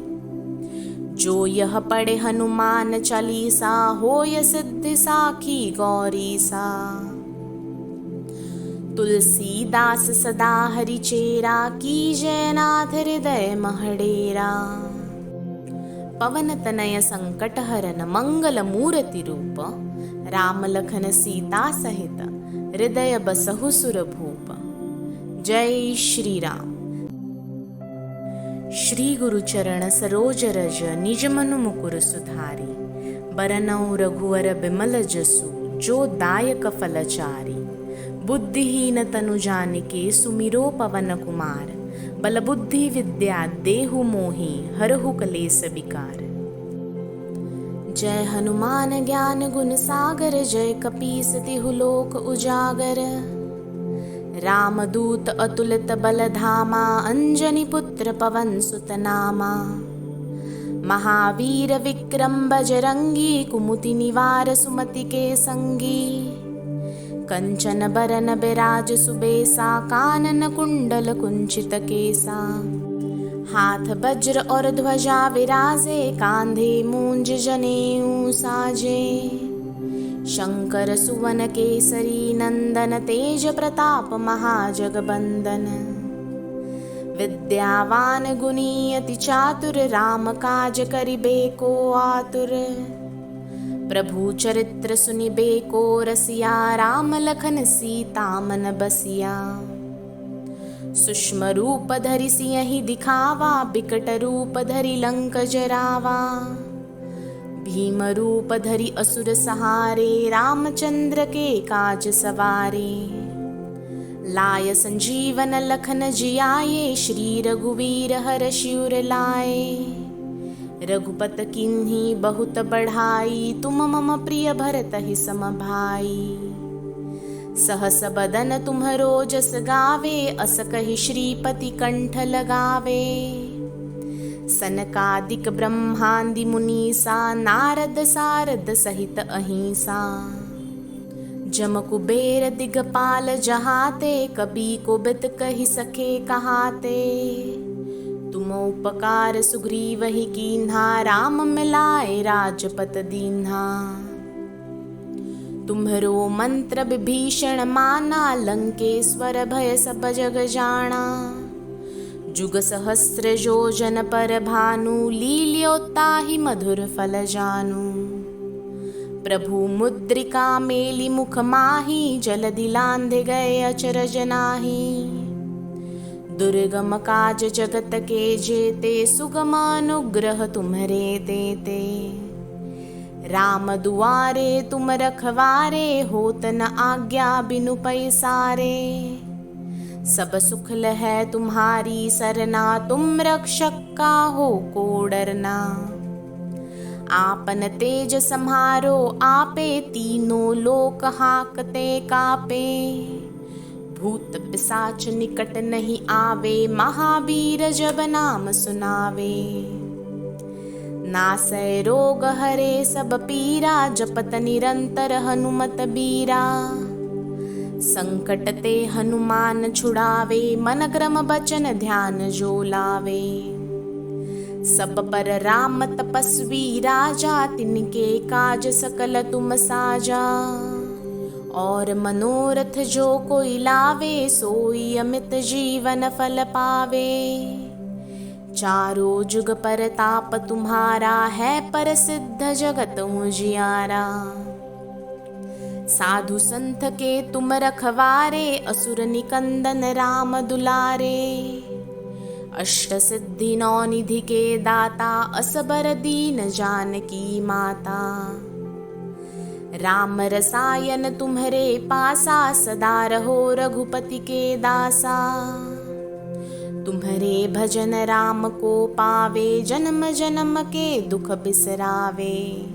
जो यह पढ़े हनुमान चालीसा, होय सिद्धि साखी गौरी सा। तुलसीदास सदा हरि चेरा, कीजय नाथ हृदय महडेरा। पवन तनय संकट हरन, मंगल मूर्ति रूप। राम लखन सीता सहित, हृदय बसहु सुर भूप। जय श्री राम। श्री गुरु चरण सरोज रज, निज मनु मुकुर सुधारी। बरनउँ रघुवर बिमल जसु, जो दायक फल चारि। बुद्धिहीन तनु जानिके, सुमिरो पवन कुमार। बल बुद्धि विद्या देहु मोहि, हरहु कलेस विकार। जय हनुमान ज्ञान गुण सागर, जय कपीस तिहु लोक उजागर। रामदूत अतुलित बल धामा, अंजनी पुत्र पवन सुत नामा। महावीर विक्रम बजरंगी, कुमति निवार सुमति के संगी। कंचन बरन बिराज सुबेसा, कानन कुंडल कुंचित केसा। हाथ वज्र और ध्वजा विराजे, कांधे मूंज जनेऊ साजे। शंकर सुवन केसरी नंदन, तेज प्रताप महाजगबंदन। विद्यावान गुणी अति चातुर, राम काज करिबे को आतुर। प्रभु चरित्र सुनिबे को रसिया, राम लखन सीता मन बसिया। सूक्ष्म रूप धरि सियहि दिखावा, बिकट रूप धरि लंक जरावा। भीम रूप धरि असुर सहारे, रामचंद्र के काज सवारे। लाय संजीवन लखन जियाए, श्री रघुवीर हरषि उर लाए। रघुपत किन्ही बहुत बढ़ाई, तुम मम प्रिय भरतहि सम भाई। सहस बदन तुम्हरो जस गावे, अस कहि श्रीपति कंठ लगावे। सनकादिक ब्रह्मादि मुनीसा, नारद सारद सहित अहिंसा। जम कुबेर दिगपाल जहाते, कबि कोबिद कहि सके कहाते। तुम उपकार सुग्रीवहि कीन्हा, राम मिलाए राजपत दीन्हा। तुम्हरो मंत्र विभीषण माना, लंकेश्वर भय सब जग जाना। जुग सहस्र योजन पर भानु, लील्यो ताहि मधुर फल जानू। प्रभु मुद्रिका मेली मुख माही, जलधि लांघि गए अचरज नाहि। दुर्गम काज जगत के जेते, सुगम अनुग्रह तुम्हरे देते। राम दुआरे तुम रखवारे, होत न आज्ञा बिनु पैसारे। सब सुख लहै तुम्हारी सरना, तुम रक्षक काहू को डरना। आपन तेज सम्हारो आपे, तीनों लोक हाकते कापे। भूत पिशाच निकट नहीं आवे, महावीर जब नाम सुनावे। नासै रोग हरे सब पीरा, जपत निरंतर हनुमत बीरा। संकट ते हनुमान छुड़ावे, मन क्रम बचन ध्यान जो लावे। सब पर राम तपस्वी राजा, तिनके काज सकल तुम साजा। और मनोरथ जो कोई लावे, सोई अमित जीवन फल पावे। चारों जुग परताप तुम्हारा, है प्रसिद्ध जगत उजियारा। साधु संत के तुम रखवारे, असुर निकंदन राम दुलारे। अष्ट सिद्धि नौ निधि के दाता, असबर दीन जानकी माता। राम रसायन तुम्हरे पासा, सदा रहो रघुपति के दासा। तुम्हरे भजन राम को पावे, जन्म जन्म के दुख बिसरावे।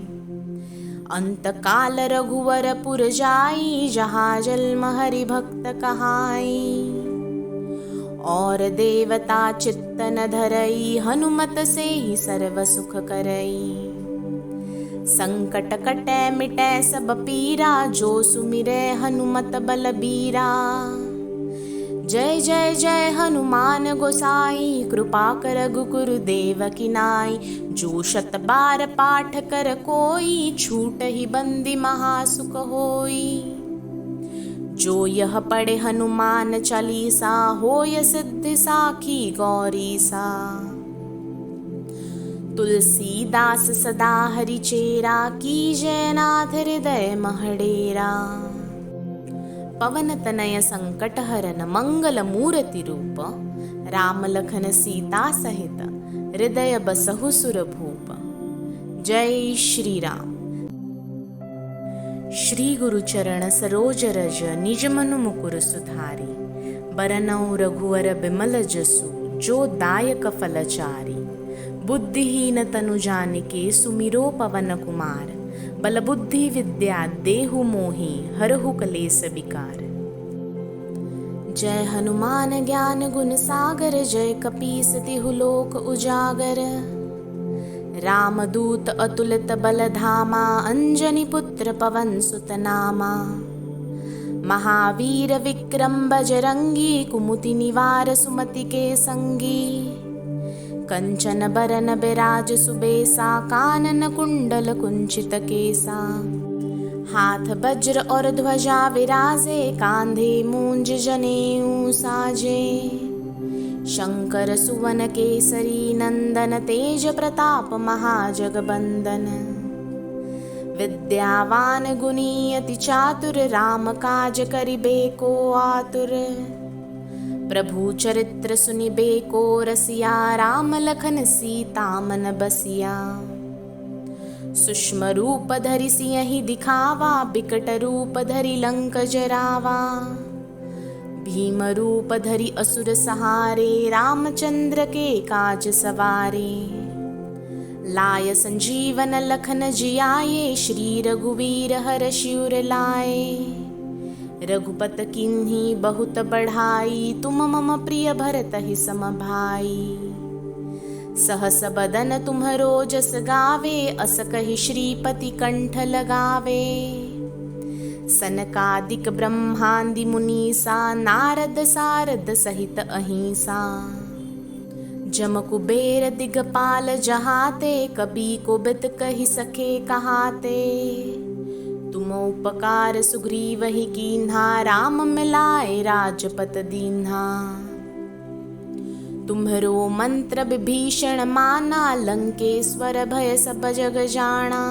अंत काल रघुवर पुर जाई, जहाँ जन्म हरि भक्त कहाई। और देवता चित्त न धरई, हनुमत से ही सर्व सुख करई। संकट कटै मिटै सब पीरा, जो सुमिरै हनुमत बलबीरा। जय जय जय हनुमान गोसाई, कृपा कर गुरुदेव की नाई। जो 100 बार पाठ कर कोई, छूट ही बंदी महासुख होई। जो यह पढ़े हनुमान चालीसा, होय सिद्धि साखी गौरी सा। तुलसीदास सदा हरि चेरा, कीजय नाथ हृदय महडेरा। पवन तनय संकट हरन, मंगल मूर्ति रूप। राम लखन सीता सहित, हृदय बसहु सुर भूप। जय श्री राम। श्री गुरु चरण सरोज रज, निज मनु मुकुर सुधारी। बरनउँ रघुवर बिमल जसु, जो दायक फलचारी। बुद्धिहीन तनु जानिके, सुमिरो पवन कुमार। बल बुद्धि विद्या देहु मोहि, हरहु कलेस विकार। जय हनुमान ज्ञान गुण सागर, जय कपीस तिहु लोक उजागर। रामदूत अतुलित बल धामा, अंजनी पुत्र पवन सुत नामा। महावीर विक्रम बजरंगी, कुमुति निवार सुमति के संगी। कंचन बरन बिराज सुबेसा, कानन कुंडल कुंचित केसा। हाथ वज्र और ध्वजा विराजे, कांधे मूंज जनेऊ साजे। शंकर सुवन केसरी नंदन, तेज प्रताप महाजगबंदन। विद्यावान गुणी अति चातुर, राम काज करिबे को आतुर। प्रभु चरित्र सुनिबे को रसिया, राम लखन सीता मन बसिया। सूक्ष्म रूप धरि सियहि दिखावा, बिकट रूप धरि लंक जरावा। भीम रूप धरि असुर सहारे, रामचंद्र के काज सवारे। लाय संजीवन लखन जियाए, श्री रघुवीर हर्षि उर लाए। रघुपत किन्ही बहुत बढ़ाई, तुम मम प्रिय भरतहि सम भाई। सहस बदन तुम्हरो जस गावे, अस कहि श्रीपति कंठ लगावे। सनकादिक ब्रह्मादि मुनीसा, नारद सारद सहित अहिंसा। जम कुबेर दिगपाल जहाते, कबी कोबिद कहि सके कहाते। तुम उपकार सुग्रीवहि कीन्हा, राम मिलाए राजपत दीन्हा। तुम्हरो मंत्र विभीषण माना, लंकेश्वर भय सब जग जाना।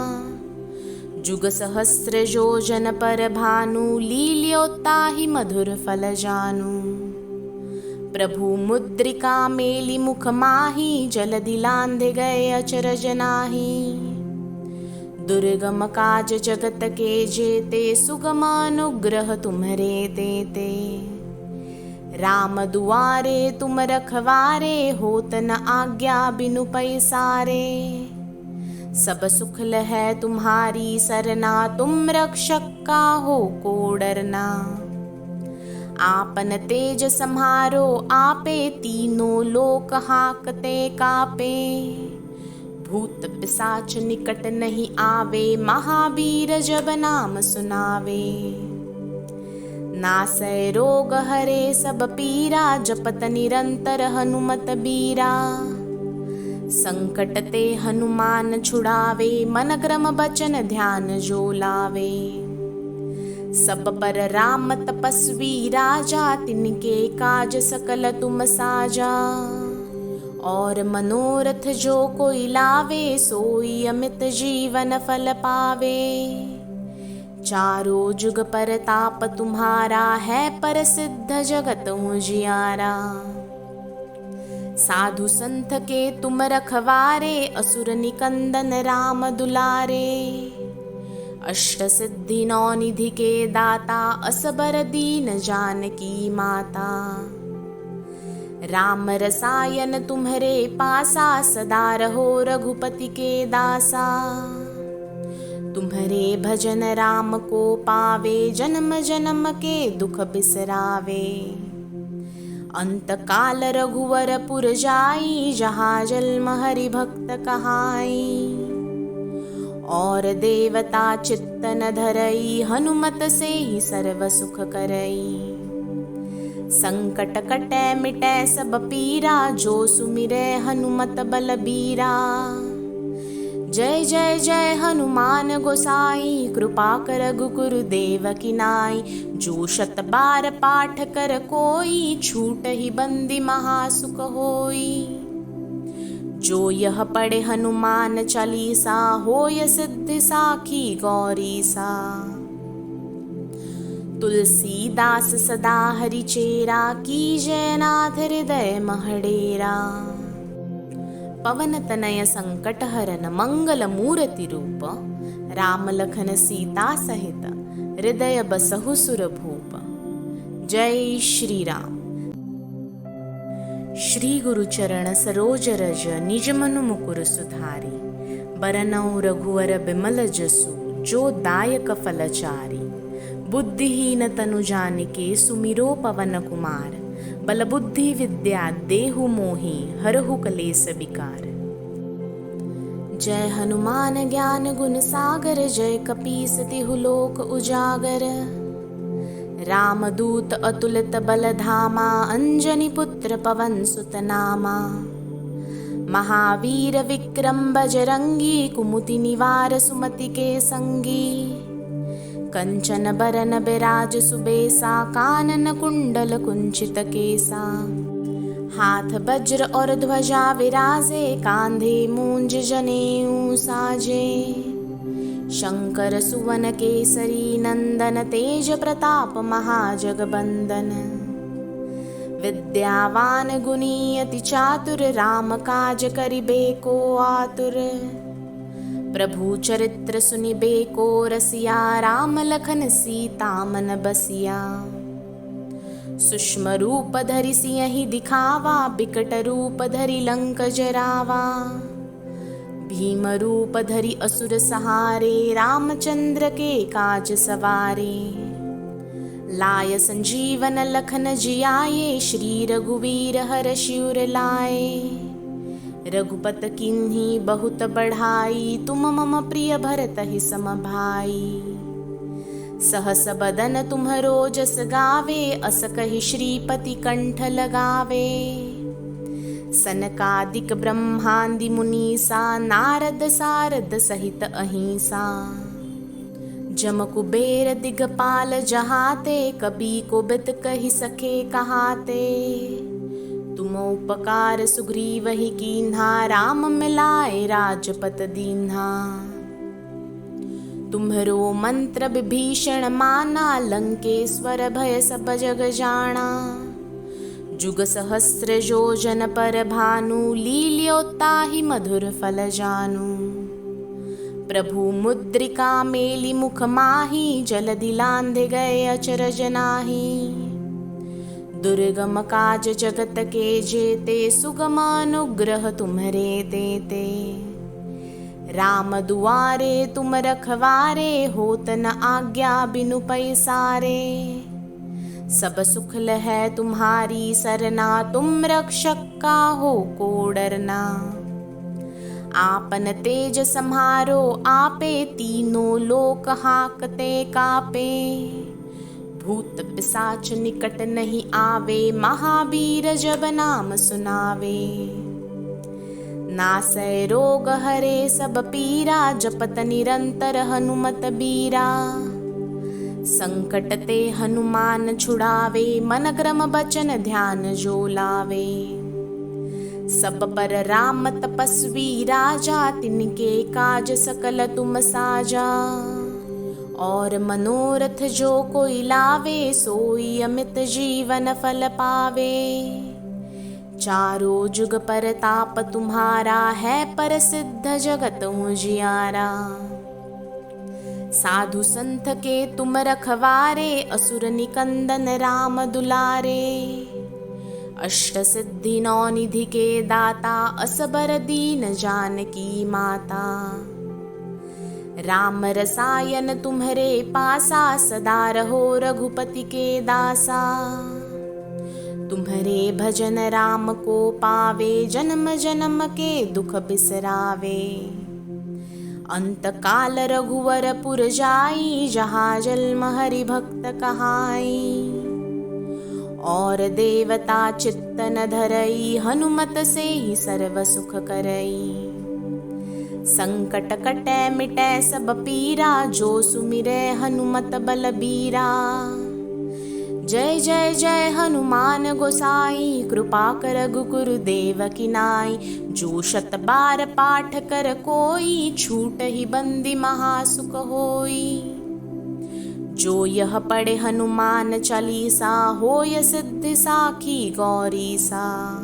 जुग सहस्र योजन पर भानु, लील्यो ताहि मधुर फल जानू। प्रभु मुद्रिका मेली मुख माही, जलधि लांघि गए अचरज नाहि। दुर्गम काज जगत के जेते, सुगम अनुग्रह तुम्हरे तेते। राम दुआरे तुम रखवारे, होत न आज्ञा बिनु पैसारे। सब सुख लहै तुम्हारी सरना, तुम रक्षक काहू को डरना। आपन तेज सम्हारो आपे, तीनों लोक हाकते कापे। भूत पिशाच निकट नहीं आवे, महावीर जब नाम सुनावे। नासै रोग हरे सब पीरा, जपत निरंतर हनुमत बीरा। संकट ते हनुमान छुड़ावे, मन क्रम बचन ध्यान जो लावे। सब पर राम तपस्वी राजा, तिनके काज सकल तुम साजा। और मनोरथ जो कोई लावे, सोई अमित जीवन फल पावे। चारों जुग परताप तुम्हारा, है प्रसिद्ध जगत उजियारा। साधु संत के तुम रखवारे, असुर निकंदन राम दुलारे। अष्ट सिद्धि नौ निधि के दाता, असबर दीन जानकी माता। राम रसायन तुम्हरे पासा, सदा रहो रघुपति के दासा। तुम्हरे भजन राम को पावे, जन्म जन्म के दुख बिसरावे। अंत काल रघुवर पुर जाई, जहाँ जन्म हरि भक्त कहाई। और देवता चित्त न धरई, हनुमत से ही सर्व सुख करई। संकट कटै मिटै सब पीरा, जो सुमिरै हनुमत बलबीरा। जय जय जय हनुमान गोसाई, कृपा कर गुरुदेव की नाई। जो शत बार पाठ कर कोई, छूट ही बंदी महासुख होई। जो यह पढ़े हनुमान चालीसा, होय सिद्धि साखी गौरी सा। तुलसीदास सदा हरि चेरा, कीजय नाथ हृदय महडेरा। पवन तनय संकट हरन, मंगल मूर्ति रूप। राम लखन सीता सहित, हृदय बसहु सुर भूप। जय श्री राम। श्री गुरु चरण सरोज रज, निज मनु मुकुर सुधारी। बरनउँ रघुवर बिमल जसु, जो दायक फलचारी। बुद्धिहीन तनु जानिके, सुमिरो पवन कुमार। बल बुद्धि विद्या देहु मोहि, हरहु कलेस विकार। जय हनुमान ज्ञान गुण सागर, जय कपीस तिहु लोक उजागर। रामदूत अतुलित बल धामा, अंजनी पुत्र पवन सुत नामा। महावीर विक्रम बजरंगी, कुमति निवार सुमति के संगी। कंचन बरन बिराज सुबेसा, कानन कुंडल कुंचित केसा। हाथ वज्र और ध्वजा विराजे, कांधे मूंज जनेऊ साजे। शंकर सुवन केसरी नंदन, तेज प्रताप महाजगबंदन। विद्यावान गुणी अति चातुर, राम काज करिबे को आतुर। प्रभु चरित्र सुनिबे को रसिया, राम लखन सीता मन बसिया। सूक्ष्म रूप धरि सियहि दिखावा, बिकट रूप धरि लंक जरावा। भीम रूप धरि असुर सहारे, रामचंद्र के काज सवारे। लाय संजीवन लखन जियाए, श्री रघुवीर हरषि उर लाए। रघुपत किन्ही बहुत बढ़ाई, तुम मम प्रिय भरत ही सम भाई। सहस बदन तुम्हरो जस गावे, अस कहि श्रीपति कंठ लगावे। सनकादिक ब्रह्मादि मुनीसा, नारद सारद सहित अहिंसा। जम कुबेर दिगपाल जहाते, कबी को बित कहि सके कहाते। तुम उपकार सुग्रीव ही कीन्हा, राम मिलाए राजपत दीन्हा। तुम्हरो मंत्र विभीषण माना, लंकेश्वर भय सब जग जाना। जुग सहस्र योजन पर भानु, लील्यो ताहि मधुर फल जानू। प्रभु मुद्रिका मेली मुख माही, जलधि लांघि गए अचरज नाहि। दुर्गम काज जगत के जेते, सुगम अनुग्रह तुम्हरे देते। राम दुआरे तुम रखवारे, होत न आज्ञा बिनु पैसारे। सब सुख लहै तुम्हारी सरना, तुम रक्षक काहू को डरना। आपन तेज सम्हारो आपे, तीनों लोक हाकते कापे। भूत पिशाच निकट नहीं आवे, महावीर जब नाम सुनावे। नासै रोग हरे सब पीरा, जपत निरंतर हनुमत बीरा। संकट ते हनुमान छुड़ावे, मन क्रम बचन ध्यान जो लावे। सब पर राम तपस्वी राजा, तिनके काज सकल तुम साजा। और मनोरथ जो कोई लावे, सोई अमित जीवन फल पावे। चारों जुग परताप तुम्हारा, है प्रसिद्ध जगत उजियारा। साधु संत के तुम रखवारे, असुर निकंदन राम दुलारे। अष्ट सिद्धि नौ निधि के दाता, असबर दीन जानकी माता। राम रसायन तुम्हरे पासा, सदा रहो रघुपति के दासा। तुम्हरे भजन राम को पावे, जन्म जन्म के दुख बिसरावे। अंत काल रघुवर पुर जाई, जहाँ जन्म हरि भक्त कहाई। और देवता चित्त न धरई, हनुमत से ही सर्व सुख करई। संकट कटै मिटै सब पीरा, जो सुमिरै हनुमत बलबीरा। जय जय जय हनुमान गोसाई, कृपा कर गुरुदेव की नाई। जो शत बार पाठ कर कोई, छूट ही बंदी महासुख होई। जो यह पढ़े हनुमान चालीसा, होय सिद्धि साखी गौरी सा।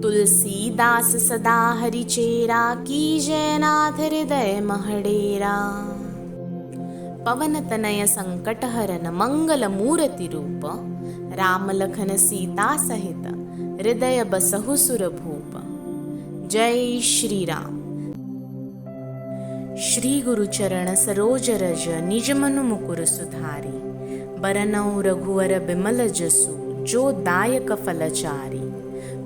तुलसीदास सदा हरि चेरा, कीजय नाथ हृदय महडेरा। पवन तनय संकट हरन, मंगल मूर्ति रूप। राम लखन सीता सहित, हृदय बसहु सुर भूप। जय श्री राम। श्री गुरु चरण सरोज रज, निज मनु मुकुर सुधारी। बरनउँ रघुवर बिमल जसु, जो दायक फलचारी।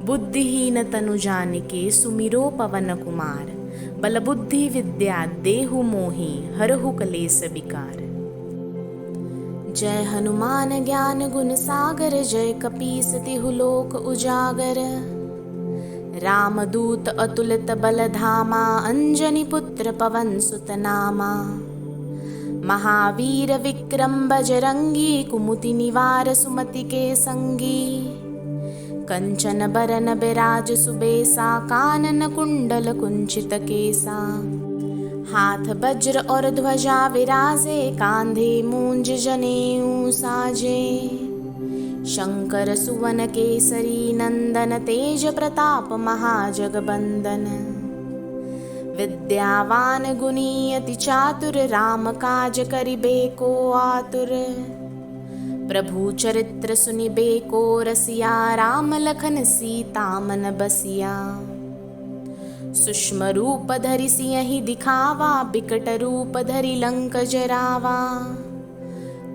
बुद्धिहीन तनु जानिके, सुमिरो पवन कुमार। बल बुद्धि विद्या देहु मोहि, हरहु कलेस विकार। जय हनुमान ज्ञान गुण सागर, जय कपीस तिहु लोक उजागर। रामदूत अतुलित बल धामा, अंजनी पुत्र पवन सुत नामा। महावीर विक्रम बजरंगी, कुमुति निवार सुमति के संगी। कंचन बरन बिराज सुबेसा, कानन कुंडल कुंचित केसा। हाथ वज्र और ध्वजा विराजे, कांधे मूंज जनेऊ साजे। शंकर सुवन केसरी नंदन, तेज प्रताप महाजगबंदन। विद्यावान गुणी अति चातुर, राम काज करिबे को आतुर। प्रभु चरित्र सुनिबे को रसिया, राम लखन सीता मन बसिया। सूक्ष्म रूप धरि सियहि दिखावा, बिकट रूप धरि लंक जरावा।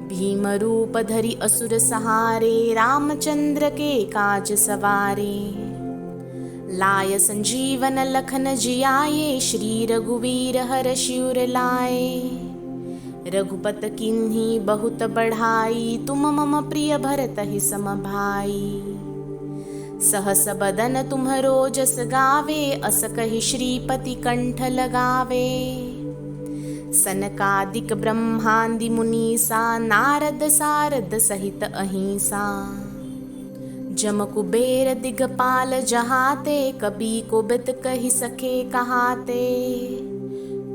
भीम रूप धरि असुर सहारे, रामचंद्र के काज सवारे। लाय संजीवन लखन जियाए, श्री रघुवीर हर्षि उर लाए। रघुपत किन्ही बहुत बढ़ाई, तुम मम प्रिय भरत ही सम भाई। सहस बदन तुम्हरो जस गावे, अस कहि श्रीपति कंठ लगावे। सनकादिक ब्रह्मादि मुनीसा, नारद सारद सहित अहिंसा। जम कुबेर दिगपाल जहाते, कबी को बित कहि सके कहाते।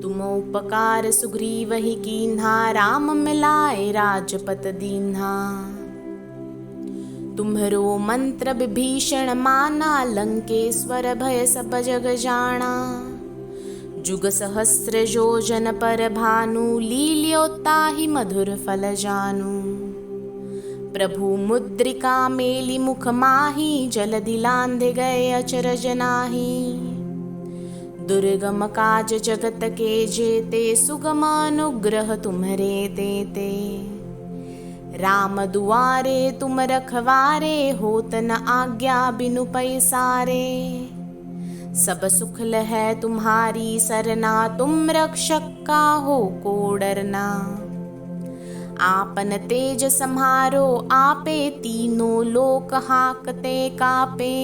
तुम उपकार सुग्रीव ही कीन्हा, राम मिलाए राजपत दीन्हा। तुम्हरो मंत्र विभीषण माना, लंकेश्वर भय सब जग जाना। जुग सहस्र योजन पर भानु, लील्यो ताहि मधुर फल जानू। प्रभु मुद्रिका मेली मुख माही, जलधि लांघि गए अचरज नाहि। दुर्गम काज जगत के जेते, सुगम अनुग्रह तुम्हरे देते। राम दुआरे तुम रखवारे, होत न आज्ञा बिनु पैसारे। सब सुख लहै तुम्हारी सरना, तुम रक्षक काहू को डरना। आपन तेज सम्हारो आपे, तीनों लोक हाकते कापे।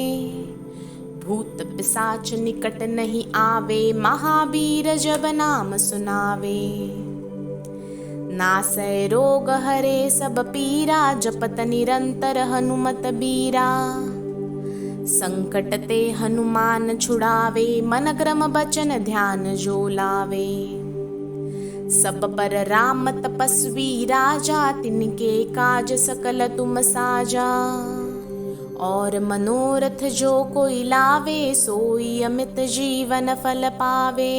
भूत पिशाच निकट नहीं आवे, महावीर जब नाम सुनावे। नासै रोग हरे सब पीरा, जपत निरंतर हनुमत बीरा। संकट ते हनुमान छुड़ावे, मन क्रम बचन ध्यान जो लावे। सब पर राम तपस्वी राजा, तिनके काज सकल तुम साजा। और मनोरथ जो कोई लावे, सोई अमित जीवन फल पावे।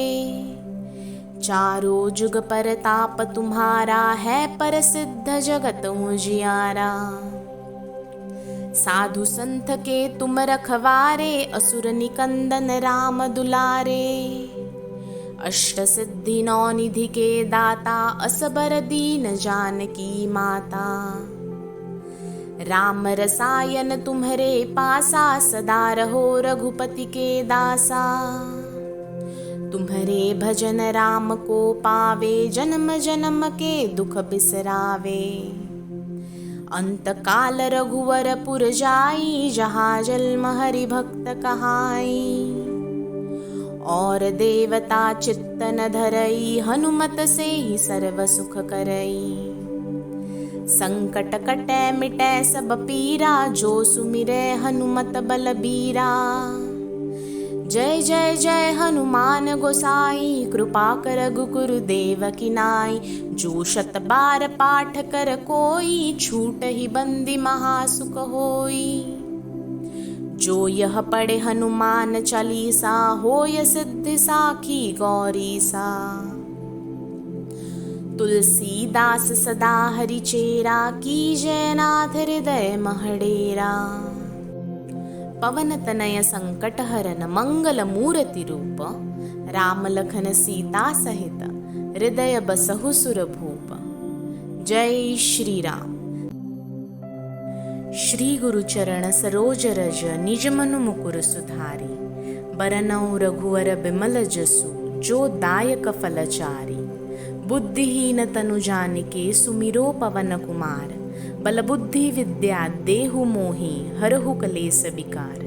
चारों जुग परताप तुम्हारा है, प्रसिद्ध जगत उजियारा। साधु संत के तुम रखवारे, असुर निकंदन राम दुलारे। अष्ट सिद्धि नौ निधि के दाता, असबर दीन जानकी माता। राम रसायन तुम्हरे पासा, सदा रहो रघुपति के दासा। तुम्हरे भजन राम को पावे, जन्म जन्म के दुख बिसरावे। अंत काल रघुवर पुर जाई, जहाँ जन्म हरि भक्त कहाई। और देवता चित्त न धरई, हनुमत से ही सर्व सुख करई। संकट कटै मिटै सब पीरा, जो सुमिरै हनुमत बलबीरा। जय जय जय हनुमान गोसाई, कृपा कर गुरुदेव की नाई। जो शत बार पाठ कर कोई, छूट ही बंदी महासुख होई। जो यह पढ़े हनुमान चालीसा, होय सिद्धि साखी गौरी सा। तुलसीदास सदा हरि चेरा, कीजय नाथ हृदय महडेरा। पवन तनय संकट हरन, मंगल मूर्ति रूप। राम लखन सीता सहित, हृदय बसहु सुर भूप। जय श्री राम। श्री गुरु चरण सरोज रज, निज मनु मुकुर सुधारी। बरनउँ रघुवर बिमल जसु, जो दायक फलचारी। बुद्धिहीन तनु जानिके, सुमिरो पवन कुमार। बल बुद्धि विद्या देहु मोहि, हरहु कलेस विकार।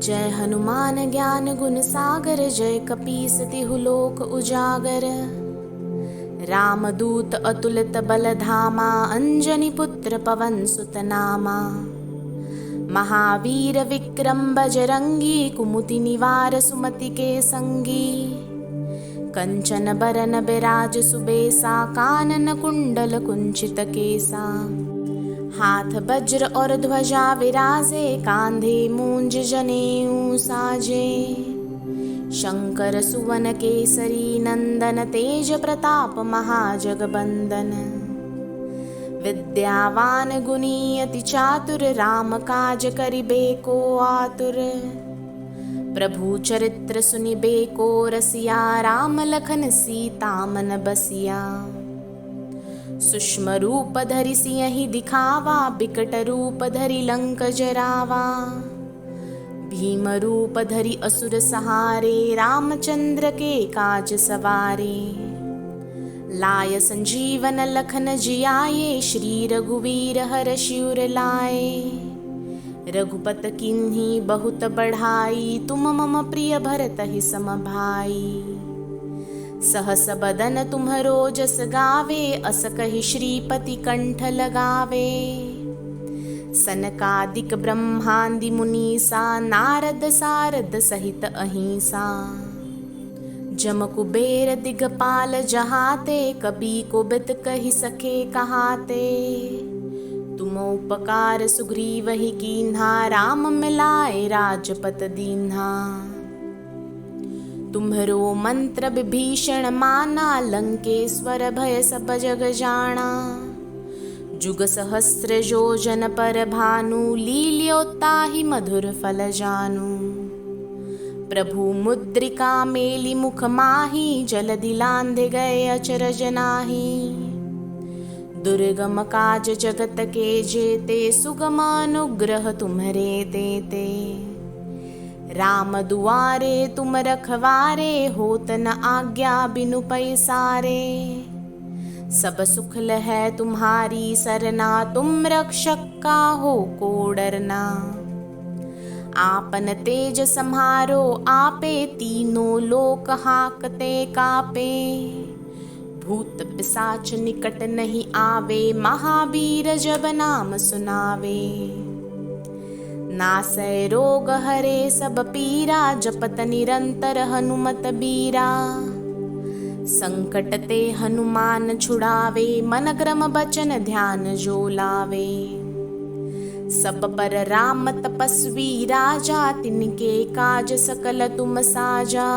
जय हनुमान ज्ञान गुण सागर, जय कपीस तिहु लोक उजागर। रामदूत अतुलित बल धामा, अंजनी पुत्र पवन सुत नामा। महावीर विक्रम बजरंगी, कुमुति निवार सुमति के संगी। कंचन बरन बिराज सुबेसा, कानन कुंडल कुंचित केसा। हाथ वज्र और ध्वजा विराजे, कांधे मूंज जनेऊ साजे। शंकर सुवन केसरी नंदन, तेज प्रताप महाजगबंदन। विद्यावान गुणी अति चातुर, राम काज करिबे को आतुर। प्रभु चरित्र सुनिबे को रसिया, राम लखन सीता मन बसिया। सूक्ष्म रूप धरि सियहि दिखावा, बिकट रूप धरि लंक जरावा। भीम रूप धरि असुर सहारे, रामचंद्र के काज सवारे। लाय संजीवन लखन जियाए, श्री रघुवीर हरषि उर लाए। रघुपत किन्ही बहुत बढ़ाई, तुम मम प्रिय भरत ही सम भाई। सहस बदन तुम्हरो जस गावे, अस कहि श्रीपति कंठ लगावे। सनकादिक ब्रह्मादि मुनीसा, नारद सारद सहित अहिंसा। जम कुबेर दिगपाल जहाते, कबी को बित कहि सके कहाते। तुम उपकार सुग्रीव ही कीन्हा, राम मिलाए राजपत दीन्हा। तुम्हरो मंत्र विभीषण माना, लंकेश्वर भय सब जग जाना। जुग सहस्र योजन पर भानु, लील्यो ताहि मधुर फल जानू। प्रभु मुद्रिका मेली मुख माही, जलधि लांघे गए अचरज नाही। दुर्गम काज जगत के जेते, सुगम अनुग्रह तुम्हरे देते। राम दुआरे तुम रखवारे, होत न आज्ञा बिनु पैसारे। सब सुख लहै तुम्हारी सरना, तुम रक्षक काहू को डरना। आपन तेज सम्हारो आपे, तीनों लोक हाकते कापे। भूत पिशाच निकट नहीं आवे, महावीर जब नाम सुनावे। नासै रोग हरे सब पीरा, जपत निरंतर हनुमत बीरा। संकट ते हनुमान छुड़ावे, मन क्रम बचन ध्यान जो लावे। सब पर राम तपस्वी राजा, तिनके काज सकल तुम साजा।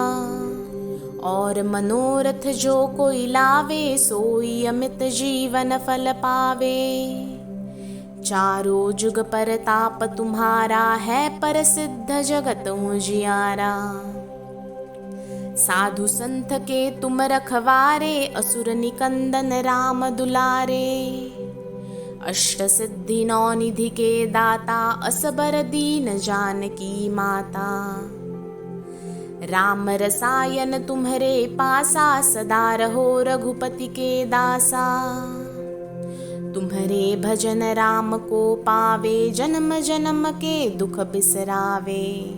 और मनोरथ जो कोई लावे, सोई अमित जीवन फल पावे। चारों जुग परताप तुम्हारा, है प्रसिद्ध जगत उजियारा। साधु संत के तुम रखवारे, असुर निकंदन राम दुलारे। अष्ट सिद्धि नौ निधि के दाता, असबर दीन जानकी माता। राम रसायन तुम्हरे पासा, सदा रहो रघुपति के दासा। तुम्हरे भजन राम को पावे, जन्म जन्म के दुख बिसरावे।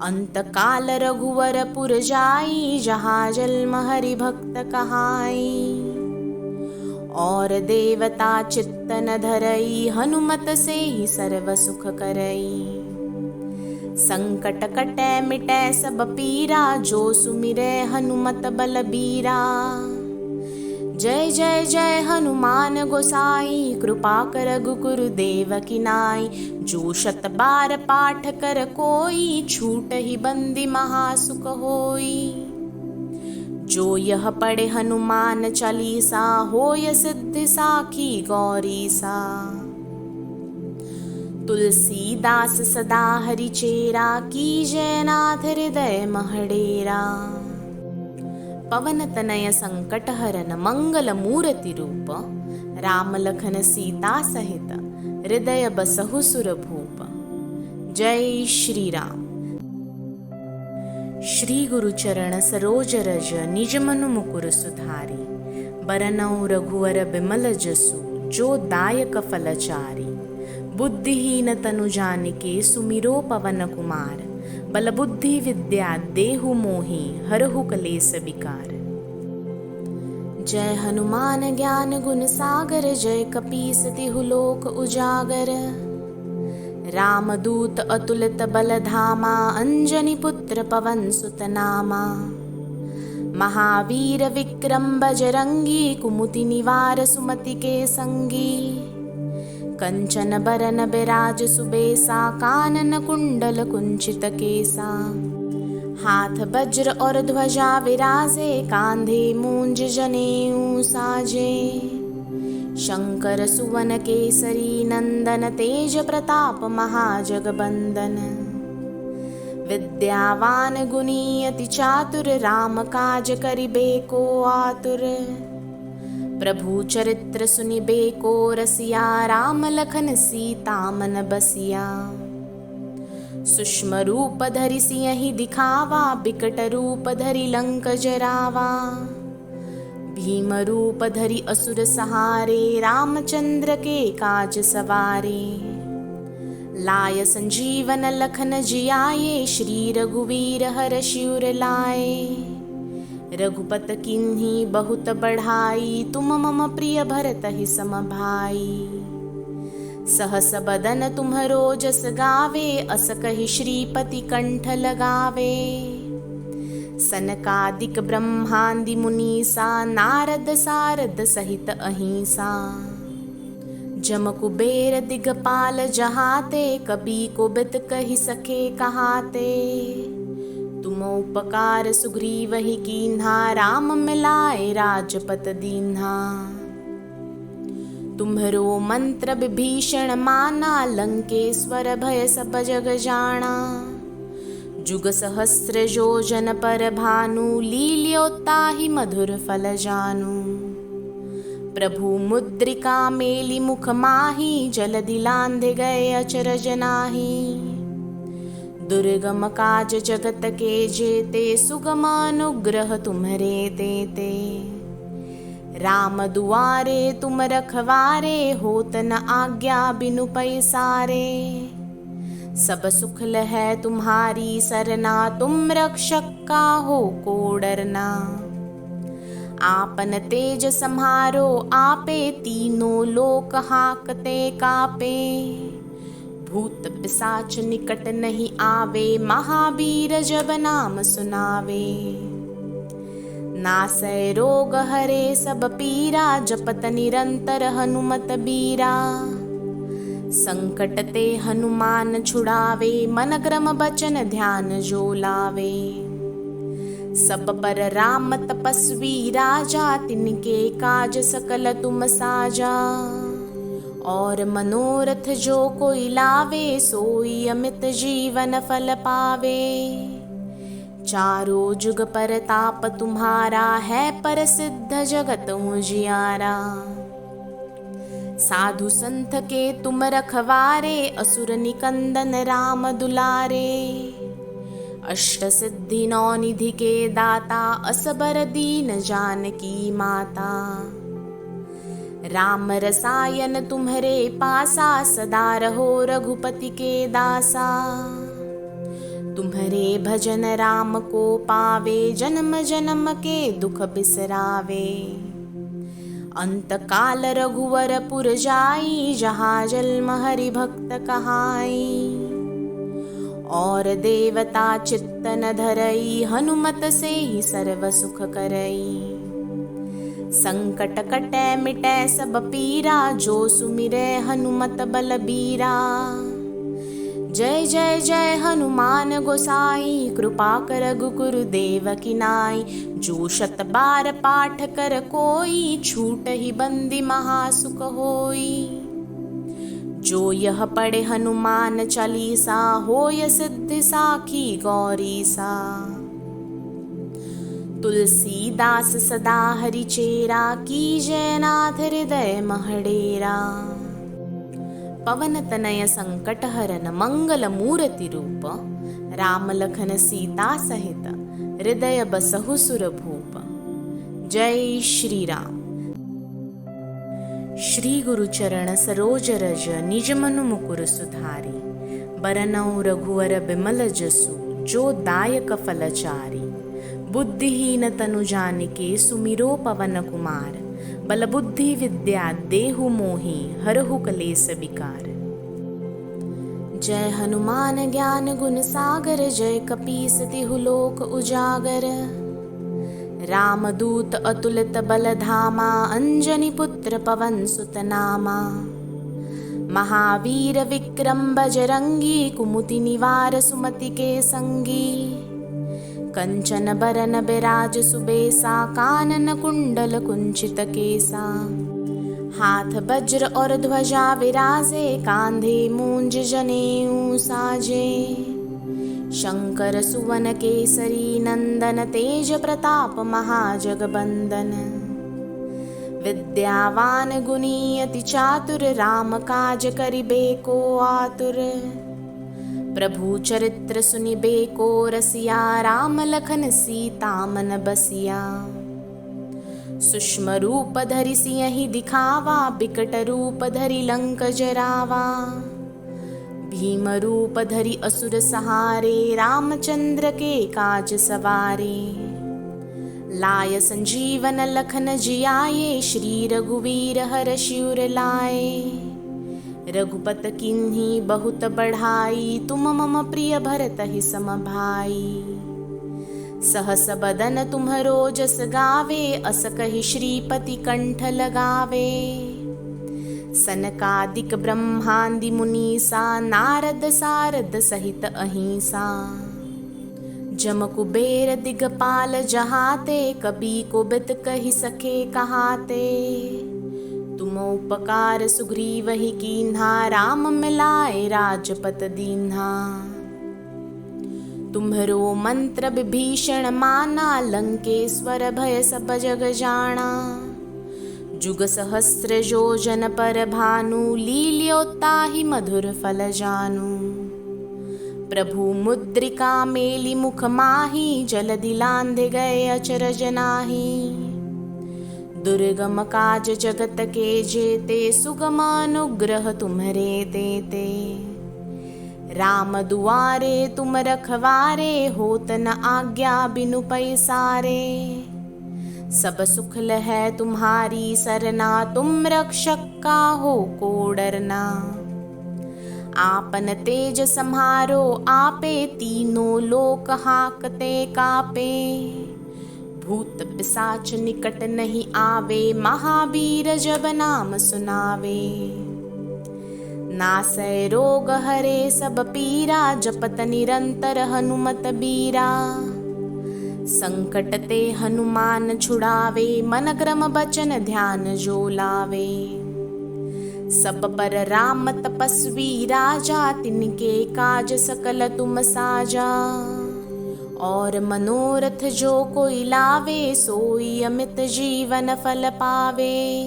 अंत काल रघुवर पुर जाई, जहाँ जन्म हरि भक्त कहाई। और देवता चित्त न धरई, हनुमत से ही सर्व सुख करई। संकट कटै मिटै सब पीरा, जो सुमिरै हनुमत बलबीरा। जय जय जय हनुमान गोसाई, कृपा कर गुरुदेव की नाई। जो शत बार पाठ कर कोई, छूट ही बंदी महासुख होई। जो यह पढ़े हनुमान चालीसा, होय सिद्धि साखी गौरी सा। तुलसीदास सदा हरि चेरा, कीजय नाथ हृदय महडेरा। पवन तनय संकट हरन, मंगल मूर्ति रूप। राम लखन सीता सहित, हृदय बसहु सुर भूप। जय श्री राम। श्री गुरु चरण सरोज रज, निज मनु मुकुर सुधारी। बरनउँ रघुवर बिमल जसु, जो दायक फलचारी। बुद्धिहीन तनु जानिके, सुमिरो पवन कुमार। बल बुद्धि विद्या देहु मोहि, हरहु कलेस विकार। जय हनुमान ज्ञान गुण सागर, जय कपीस तिहु लोक उजागर। रामदूत अतुलित बल धामा, अंजनी पुत्र पवन सुत नामा। महावीर विक्रम बजरंगी, कुमुति निवार सुमति के संगी। कंचन बरन बिराज सुबेसा, कानन कुंडल कुंचित केसा। हाथ वज्र और ध्वजा विराजे, कांधे मूंज जनेऊ साजे। शंकर सुवन केसरी नंदन, तेज प्रताप महाजगबंदन। विद्यावान गुणी अति चातुर, राम काज करिबे को आतुर। प्रभु चरित्र सुनिबे को रसिया, राम लखन सीता मन बसिया। सूक्ष्म रूप धरि सियहि दिखावा, बिकट रूप धरि लंक जरावा। भीम रूप धरि असुर सहारे, रामचंद्र के काज सवारे। लाय संजीवन लखन जियाए, श्री रघुवीर हर्षि उर लाए। रघुपत किन्ही बहुत बढ़ाई, तुम मम प्रिय भरत ही सम भाई। सहस बदन तुम्हरो जस गावे, अस कहि श्रीपति कंठ लगावे। सनकादिक ब्रह्मादि मुनीसा, नारद सारद सहित अहिंसा। जम कुबेर दिगपाल जहाते, कबी को बित कहि सके कहाते। तुम उपकार सुग्रीवहि कीन्हा, राम मिलाए राजपत दीन्हा। तुम्हरो मंत्र विभीषण माना, लंकेश्वर भय सब जग जाना। जुग सहस्र योजन पर भानु, लील्यो ताहि मधुर फल जानू। प्रभु मुद्रिका मेली मुख माही, जलधि लांघि गए अचरज नाहि। दुर्गम काज जगत के जेते, सुगम अनुग्रह तुम्हरे तेते। राम दुआरे तुम रखवारे, होत न आज्ञा बिनु पैसारे। सब सुख लहै तुम्हारी सरना, तुम रक्षक काहू को डरना। आपन तेज सम्हारो आपे, तीनों लोक हाकते कापे। भूत पिशाच निकट नहीं आवे, महावीर जब नाम सुनावे। नासै रोग हरे सब पीरा, जपत निरंतर हनुमत बीरा। संकट ते हनुमान छुड़ावे, मन क्रम बचन ध्यान जो लावे। सब पर राम तपस्वी राजा, तिनके काज सकल तुम साजा। और मनोरथ जो कोई लावे, सोई अमित जीवन फल पावे। चारों जुग परताप तुम्हारा, है प्रसिद्ध जगत उजियारा। साधु संत के तुम रखवारे, असुर निकंदन राम दुलारे। अष्ट सिद्धि नौ निधि के दाता, असबर दीन जानकी माता। राम रसायन तुम्हरे पासा, सदा रहो रघुपति के दासा। तुम्हरे भजन राम को पावे, जन्म जन्म के दुख बिसरावे। अंत काल रघुवर पुर जाई, जहाँ जन्म हरि भक्त कहाई। और देवता चित्त न धरई, हनुमत से ही सर्व सुख करई। संकट कटै मिटै सब पीरा, जो सुमिरै हनुमत बलबीरा। जय जय जय हनुमान गोसाई, कृपा कर गुरुदेव की नाई। जो 100 बार पाठ कर कोई, छूट ही बंदी महासुख होई। जो यह पढ़े हनुमान चालीसा, होय सिद्धि साखी गौरीसा। तुलसीदास सदा हरिचेरा, कीजय नाथ हृदय महडेरा। पवन तनय संकट हरन, मंगल मूर्ति रूप। राम लखन सीता सहित, हृदय बसहु सुरभूप। जय श्री राम। श्री गुरु चरण सरोज रज, निज मनु मुकुर सुधारी। बरनउँ रघुवर बिमल जसु, जो दायक फलचारी। बुद्धिहीन तनु जानिके, सुमिरो पवन कुमार। बल बुद्धि विद्या देहु मोहि, हरहु कलेस विकार। जय हनुमान ज्ञान गुण सागर, जय कपीस तिहु लोक उजागर। रामदूत अतुलित बल धामा, अंजनी पुत्र पवन सुत नामा। महावीर विक्रम बजरंगी, कुमति निवार सुमति के संगी। कंचन बरन बिराज सुबेसा, कानन कुंडल कुंचित केसा। हाथ वज्र और ध्वजा विराजे, कांधे मूंज जनेऊ साजे। शंकर सुवन केसरी नंदन, तेज प्रताप महाजगबंदन। विद्यावान गुणी अति चातुर, राम काज करिबे को आतुर। प्रभु चरित्र सुनिबे को रसिया, राम लखन सीता मन बसिया। सूक्ष्म रूप धरि सियहि दिखावा, बिकट रूप धरि लंक जरावा। भीम रूप धरि असुर सहारे, रामचंद्र के काज सवारे। लाय संजीवन लखन जियाए, श्री रघुवीर हरषि उर लाए। रघुपत किन्ही बहुत बढ़ाई, तुम मम प्रिय भरत ही सम भाई। सहस बदन तुम्हरो जस गावे, अस कहि श्रीपति कंठ लगावे। सनकादिक ब्रह्मादि मुनीसा, नारद सारद सहित अहिंसा। जम कुबेर दिगपाल जहाते, कबी कोबिद कहि सके कहाते। तुम उपकार सुग्रीव ही कीन्हा, राम मिलाए राजपत दीन्हा। तुम्हरो मंत्र विभीषण माना, लंकेश्वर भय सब जग जाना। जुग सहस्र योजन पर भानु, लील्यो ताहि मधुर फल जानू। प्रभु मुद्रिका मेली मुख माही, जलधि लांघि गए अचरज नाहि। दुर्गम काज जगत के जेते, सुगम अनुग्रह तुम्हरे देते। राम दुआरे तुम रखवारे, होत न आज्ञा बिनु पैसारे। सब सुख लहै तुम्हारी सरना, तुम रक्षक काहू को डरना। आपन तेज सम्हारो आपे, तीनों लोक हाकते कापे। भूत पिशाच निकट नहीं आवे, महावीर जब नाम सुनावे। नासै रोग हरे सब पीरा, जपत निरंतर हनुमत बीरा। संकट ते हनुमान छुड़ावे, मन क्रम बचन ध्यान जो लावे। सब पर राम तपस्वी राजा, तिनके काज सकल तुम साजा। और मनोरथ जो कोई लावे, सोई अमित जीवन फल पावे।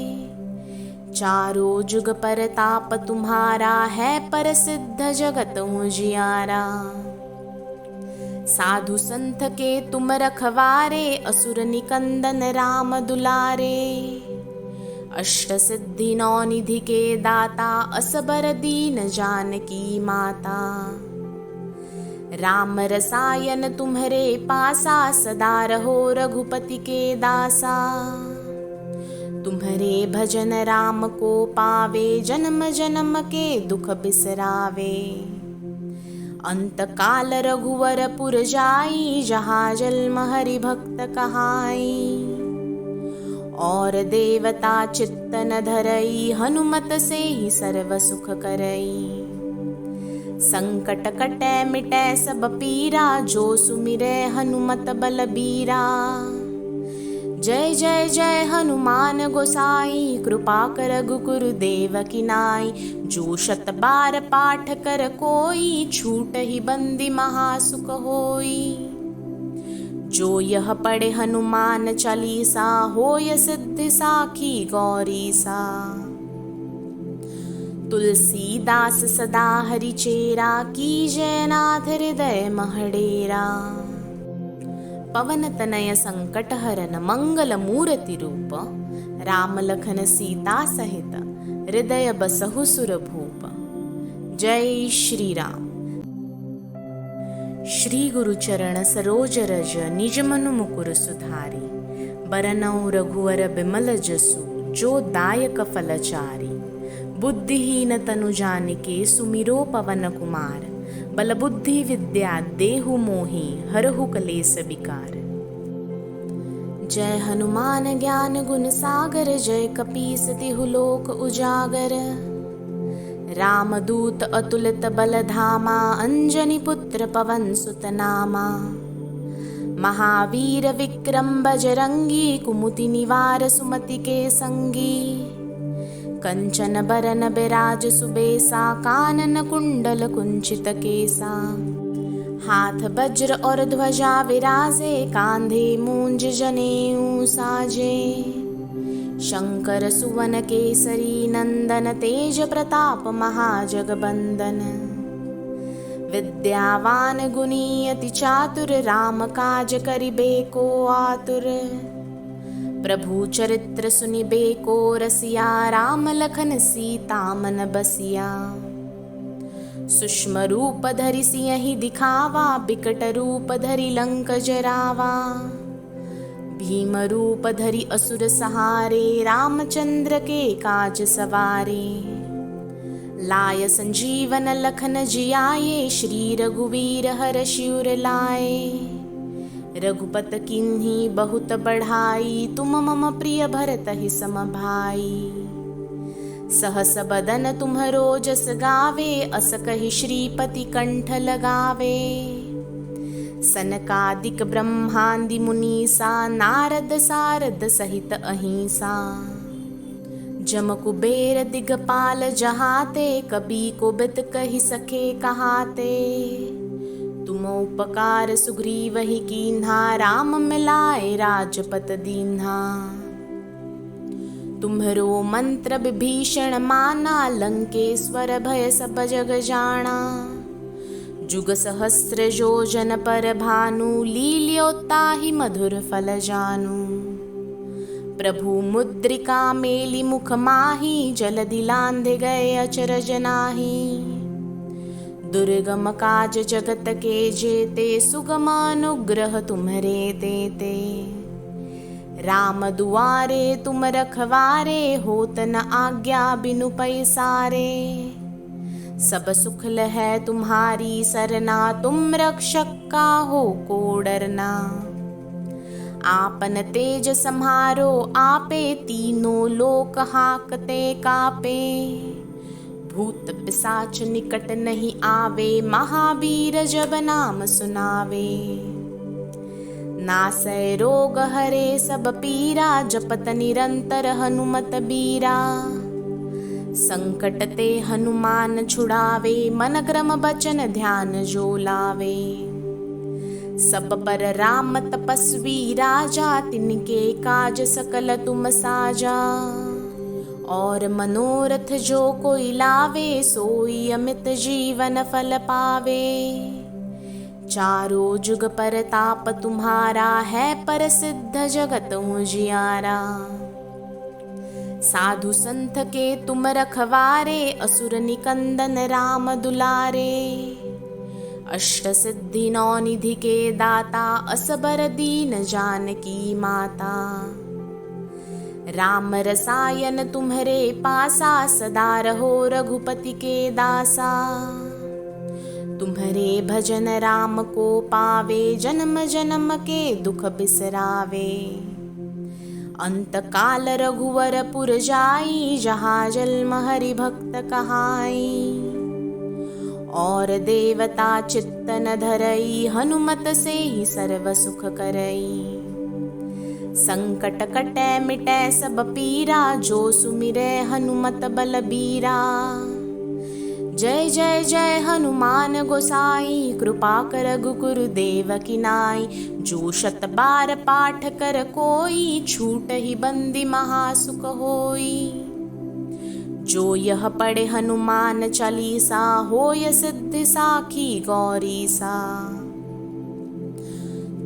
चारों जुग परताप तुम्हारा, है प्रसिद्ध जगत उजियारा। साधु संत के तुम रखवारे, असुर निकंदन राम दुलारे। अष्ट सिद्धि नौ निधि के दाता, असबर दीन जानकी माता। राम रसायन तुम्हरे पासा, सदा रहो रघुपति के दासा। तुम्हरे भजन राम को पावे, जन्म जन्म के दुख बिसरावे। अंत काल रघुवर पुर जाई, जहाँ जन्म हरि भक्त कहाई। और देवता चित्त न धरई, हनुमत से ही सर्व सुख करई। संकट कटै मिटै सब पीरा, जो सुमिरै हनुमत बलबीरा। जय जय जय हनुमान गोसाई, कृपा कर गुरुदेव की नाई। जो शत बार पाठ कर कोई, छूट ही बंदी महासुख होई। जो यह पढ़े हनुमान चालीसा, होय सिद्धि साखी गौरी सा। तुलसीदास सदा हरि चेरा, कीजय नाथ हृदय महडेरा। पवन तनय संकट हरन, मंगल मूर्ति रूप। राम लखन सीता सहित, हृदय बसहु सुर भूप। जय श्री राम। श्री गुरु चरण सरोज रज, निज मनु मुकुर सुधारी। बरनउँ रघुवर बिमल जसु, जो दायक फलचारी। बुद्धिहीन तनु जानिके, सुमिरो पवन कुमार। बल बुद्धि विद्या देहु मोहि, हरहु कलेस विकार। जय हनुमान ज्ञान गुण सागर, जय कपीस तिहु लोक उजागर। रामदूत अतुलित बल धामा, अंजनी पुत्र पवन सुत नामा। महावीर विक्रम बजरंगी, कुमुति निवार सुमति के संगी। कंचन बरन बिराज सुबेसा, कानन कुंडल कुंचित केसा। हाथ वज्र और ध्वजा विराजे, कांधे मूंज जनेऊ साजे। शंकर सुवन केसरी नंदन, तेज प्रताप महाजगबंदन। विद्यावान गुणी अति चातुर, राम काज करिबे को आतुर। प्रभु चरित्र सुनिबे को रसिया, राम लखन सीता मन बसिया। सूक्ष्म रूप धरि सियहि दिखावा, बिकट रूप धरि लंक जरावा। भीम रूप धरि असुर सहारे, रामचंद्र के काज सवारे। लाय संजीवन लखन जियाए, श्री रघुवीर हर्षि उर लाए। रघुपत किन्ही बहुत बढ़ाई, तुम मम प्रिय भरत ही सम भाई। सहस बदन तुम्हरो जस गावे, अस कहि श्रीपति कंठ लगावे। सनकादिक ब्रह्मादि मुनीसा, नारद सारद सहित अहिंसा। जम कुबेर दिगपाल जहाते, कबी को बित कहि सके कहाते। तुम उपकार सुग्रीव ही कीन्हा, राम मिलाए राजपत दीन्हा। तुम्हरो मंत्र विभीषण माना, लंकेश्वर भय सब जग जाना। जुग सहस्र योजन पर भानु, लील्यो ताहि मधुर फल जानू। प्रभु मुद्रिका मेली मुख माही, जलधि लांघि गए अचरज नाहि। दुर्गम काज जगत के जेते, सुगम अनुग्रह तुम्हरे तेते। राम दुआरे तुम रखवारे, होत न आज्ञा बिनु पैसारे। सब सुख लहै तुम्हारी सरना, तुम रक्षक काहू को डरना। आपन तेज सम्हारो आपे, तीनों लोक हाकते कापे। भूत पिशाच निकट नहीं आवे, महावीर जब नाम सुनावे। नासै रोग हरे सब पीरा, जपत निरंतर हनुमत बीरा। संकट ते हनुमान छुड़ावे, मन क्रम बचन ध्यान जो लावे। सब पर राम तपस्वी राजा, तिनके काज सकल तुम साजा। और मनोरथ जो कोई लावे, सोई अमित जीवन फल पावे। चारों जुग परताप तुम्हारा, है प्रसिद्ध जगत उजियारा। साधु संत के तुम रखवारे, असुर निकंदन राम दुलारे। अष्ट सिद्धि नौ निधि के दाता, असबर दीन जानकी माता। राम रसायन तुम्हरे पासा, सदा रहो रघुपति के दासा। तुम्हरे भजन राम को पावे, जन्म जन्म के दुख बिसरावे। अंत काल रघुवर पुर जाई, जहाँ जन्म हरि भक्त कहाई। और देवता चित्त न धरई, हनुमत से ही सर्व सुख करई। संकट कटै मिटै सब पीरा, जो सुमिरै हनुमत बलबीरा। जय जय जय हनुमान गोसाई, कृपा कर गुरुदेव की नाई। जो 100 बार पाठ कर कोई, छूट ही बंदी महासुख होई। जो यह पढ़े हनुमान चालीसा, होय सिद्धि साखी गौरीसा।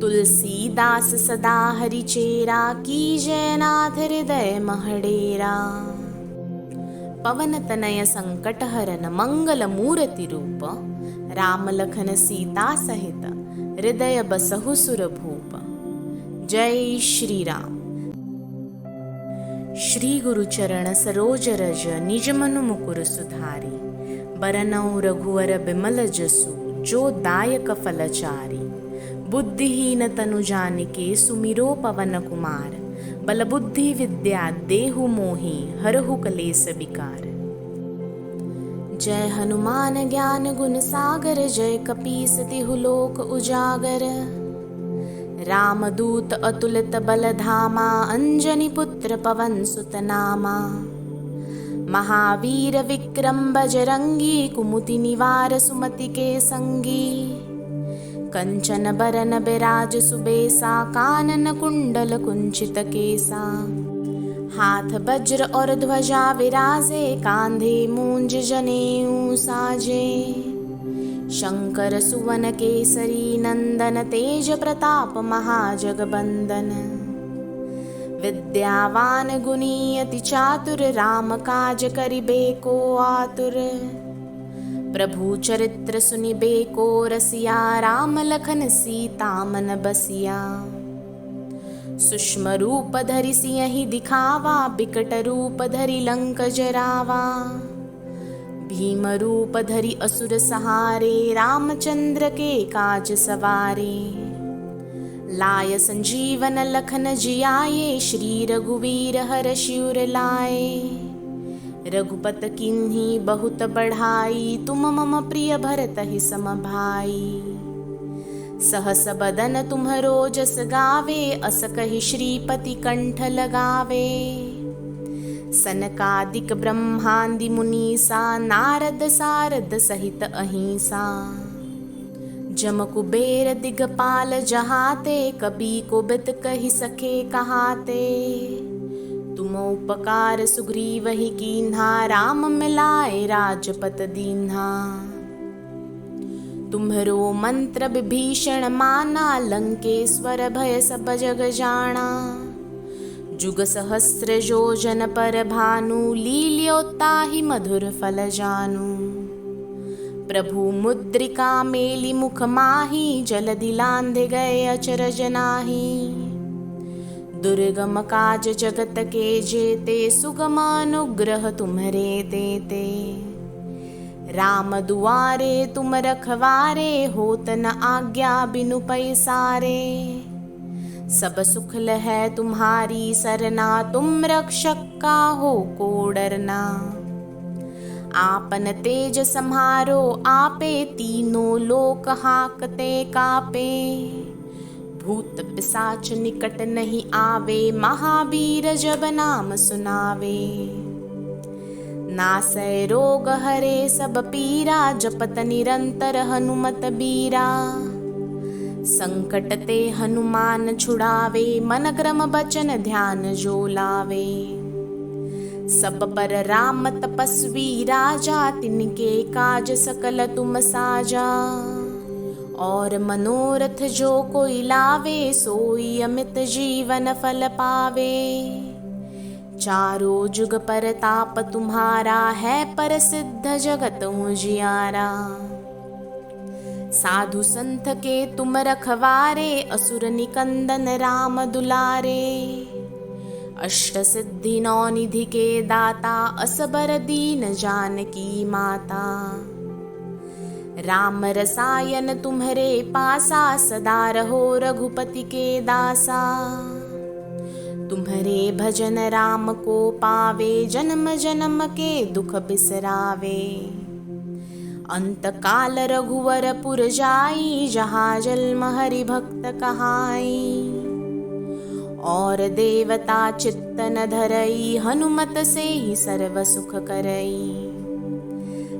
तुलसीदास सदा हरिचेरा, कीजय नाथ हृदय महडेरा। पवन तनय संकट हरन, मंगल मूर्ति रूप। राम लखन सीता सहित, हृदय बसहु सुरभूप। जय श्री राम। श्री गुरु चरण सरोज रज, निज मनु मुकुर सुधारी। बरनउँ रघुवर बिमल जसु, जो दायक फलचारी। बुद्धिहीन तनु जानिके, सुमिरो पवन कुमार। बल बुद्धि विद्या देहु मोहि, हरहु कलेस विकार। जय हनुमान ज्ञान गुण सागर, जय कपीस तिहु लोक उजागर। रामदूत अतुलित बल धामा, अंजनी पुत्र पवन सुत नामा। महावीर विक्रम बजरंगी, कुमति निवार सुमति के संगी। कंचन बरन बिराज सुबेसा, कानन कुंडल कुंचित केसा। हाथ वज्र और ध्वजा विराजे, कांधे मूंज जनेऊ साजे। शंकर सुवन केसरी नंदन, तेज प्रताप महाजगबंदन। विद्यावान गुणी अति चातुर, राम काज करिबे को आतुर। प्रभु चरित्र सुनिबे को रसिया, राम लखन सीता मन बसिया। सूक्ष्म रूप धरि सियहि दिखावा, बिकट रूप धरि लंक जरावा। भीम रूप धरि असुर सहारे, रामचंद्र के काज सवारे। लाय संजीवन लखन जियाए, श्री रघुवीर हरषि उर लाए। रघुपत किन्ही बहुत बढ़ाई, तुम मम प्रिय भरतहि सम भाई। सहस बदन तुम्हरो जस गावे, अस कहि श्रीपति कंठ लगावे। सनकादिक ब्रह्मादि मुनीसा, नारद सारद सहित अहिंसा। जम कुबेर दिगपाल जहाते, कबी कोबिद कहि सके कहाते। तुम उपकार सुग्रीवहि कीन्हा, राम मिलाए राजपत दीन्हा। तुम्हरो मंत्र विभीषण माना, लंकेश्वर भय सब जग जाना। जुग सहस्र योजन पर भानु, लील्यो ताहि मधुर फल जानू। प्रभु मुद्रिका मेलि मुख माहि, जलधि लांघि गए अचरज नाहि। दुर्गम काज जगत के जेते, सुगम अनुग्रह तुम्हरे देते। राम दुआरे तुम रखवारे, होत न आज्ञा बिनु पैसारे। सब सुख लहै तुम्हारी सरना, तुम रक्षक काहू को डरना। आपन तेज सम्हारो आपे, तीनों लोक हाकते कापे। भूत पिशाच निकट नहीं आवे, महावीर जब नाम सुनावे। नासै रोग हरे सब पीरा, जपत निरंतर हनुमत बीरा। संकट ते हनुमान छुड़ावे, मन क्रम बचन ध्यान जो लावे। सब पर राम तपस्वी राजा, तिनके काज सकल तुम साजा। और मनोरथ जो कोई लावे, सोई अमित जीवन फल पावे। चारों जुग परताप तुम्हारा, है प्रसिद्ध जगत उजियारा। साधु संत के तुम रखवारे, असुर निकंदन राम दुलारे। अष्ट सिद्धि नौ निधि के दाता, असबर दीन जानकी माता। राम रसायन तुम्हरे पासा, सदा रहो रघुपति के दासा। तुम्हरे भजन राम को पावे, जन्म जन्म के दुख बिसरावे। अंत काल रघुवर पुर जाई, जहाँ जन्म हरि भक्त कहाई। और देवता चित्त न धरई, हनुमत से ही सर्व सुख करई।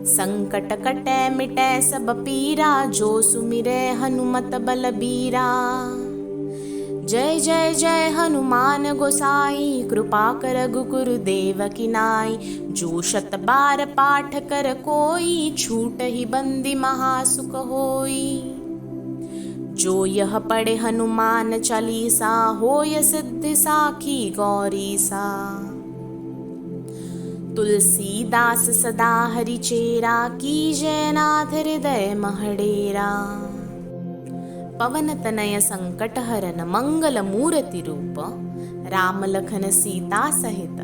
संकट कटै मिटै सब पीरा, जो सुमिरै हनुमत बलबीरा। जय जय जय हनुमान गोसाई, कृपा कर गुरुदेव की नाई। जो शत बार पाठ कर कोई, छूट ही बंदी महासुख होई। जो यह पढ़े हनुमान चालीसा, होय सिद्धि साखी गौरी सा। तुलसीदास सदा हरि चेरा, कीजय नाथ हृदय महडेरा। पवन तनय संकट हरन, मंगल मूर्ति रूप। राम लखन सीता सहित,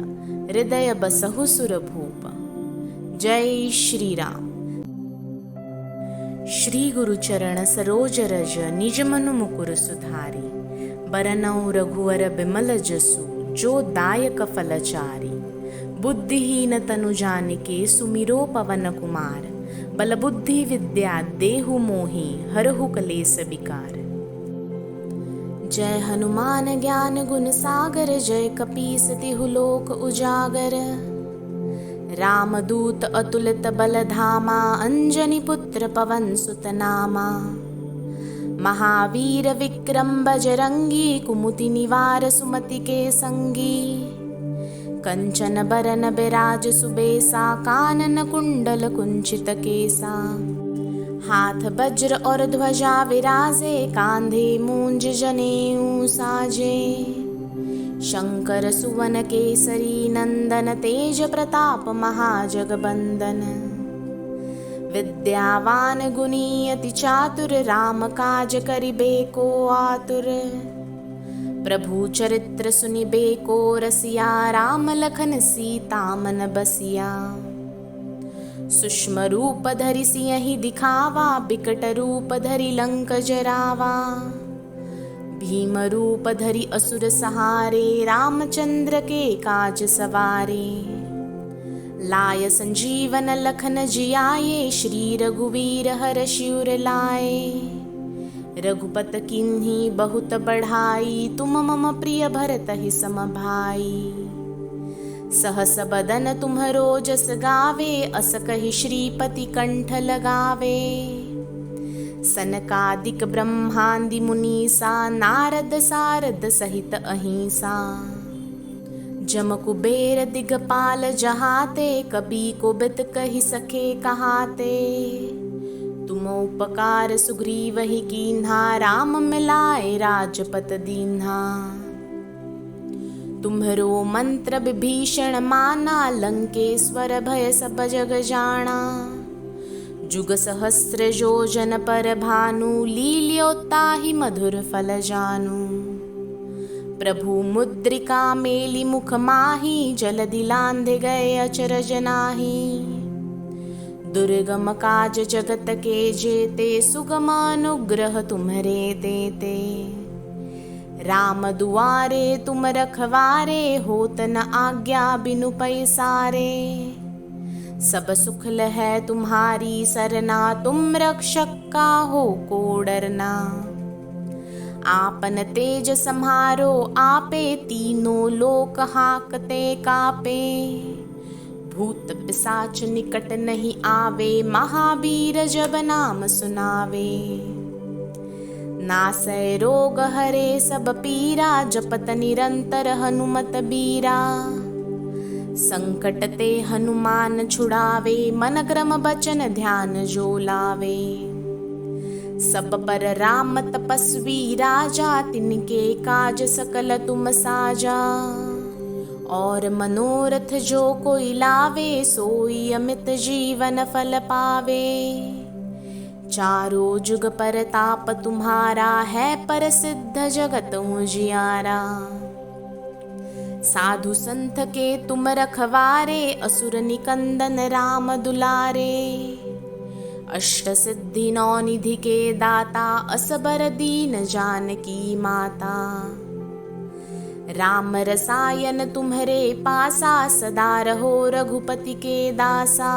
हृदय बसहु सुर भूप। जय श्री राम। श्री गुरु चरण सरोज रज, निज मनु मुकुर सुधारी। बरनउँ रघुवर बिमल जसु, जो दायक फलचारी। बुद्धिहीन तनु जानिके, सुमिरो पवन कुमार। बल बुद्धि विद्या देहु मोहि, हरहु कलेस विकार। जय हनुमान ज्ञान गुण सागर, जय कपीस तिहु लोक उजागर। रामदूत अतुलित बल धामा, अंजनी पुत्र पवन सुत नामा। महावीर विक्रम बजरंगी, कुमुति निवार सुमति के संगी। कंचन बरन बिराज सुबेसा, कानन कुंडल कुंचित केसा। हाथ वज्र और ध्वजा विराजे, कांधे मूंज जनेऊ साजे। शंकर सुवन केसरी नंदन, तेज प्रताप महाजगबंदन। विद्यावान गुणी अति चातुर, राम काज करिबे को आतुर। प्रभु चरित्र सुनिबे को रसिया, राम लखन सीता मन बसिया। सूक्ष्म रूप धरि सियहि दिखावा, बिकट रूप धरि लंक जरावा। भीम रूप धरि असुर सहारे, रामचंद्र के काज सवारे। लाय संजीवन लखन जियाए, श्री रघुवीर हर्षि उर लाए। रघुपत किन्ही बहुत बढ़ाई, तुम मम प्रिय भरत ही सम भाई। सहस बदन तुम्हरो जस गावे, अस कहि श्रीपति कंठ लगावे। सनकादिक ब्रह्मादि मुनीसा, नारद सारद सहित अहिंसा। जम कुबेर दिगपाल जहाते, कबी को बित कहि सके कहाते। तुम उपकार सुग्रीव ही कीन्हा, राम मिलाए राजपत दीन्हा। तुम्हरो मंत्र विभीषण माना, लंकेश्वर भय सब जग जाना। जुग सहस्र योजन पर भानु, लील्योताहि मधुर फल जानू। प्रभु मुद्रिका मेली मुख माही, जलधि लांघि गए अचरज नाहि। दुर्गम काज जगत के जेते, सुगम अनुग्रह तुम्हरे देते। राम दुआरे तुम रखवारे, होत न आज्ञा बिनु पैसारे। सब सुख लहै तुम्हारी सरना, तुम रक्षक काहू को डरना। आपन तेज सम्हारो आपे, तीनों लोक हाकते कापे। भूत पिशाच निकट नहीं आवे, महावीर जब नाम सुनावे। नासै रोग हरे सब पीरा, जपत निरंतर हनुमत बीरा। संकट ते हनुमान छुड़ावे, मन क्रम बचन ध्यान जो लावे। सब पर राम तपस्वी राजा, तिनके काज सकल तुम साजा। और मनोरथ जो कोई लावे, सोई अमित जीवन फल पावे। चारों जुग परताप तुम्हारा, है प्रसिद्ध जगत उजियारा। साधु संत के तुम रखवारे, असुर निकंदन राम दुलारे। अष्ट सिद्धि नौ निधि के दाता, असबर दीन जानकी माता। राम रसायन तुम्हरे पासा, सदा रहो रघुपति के दासा।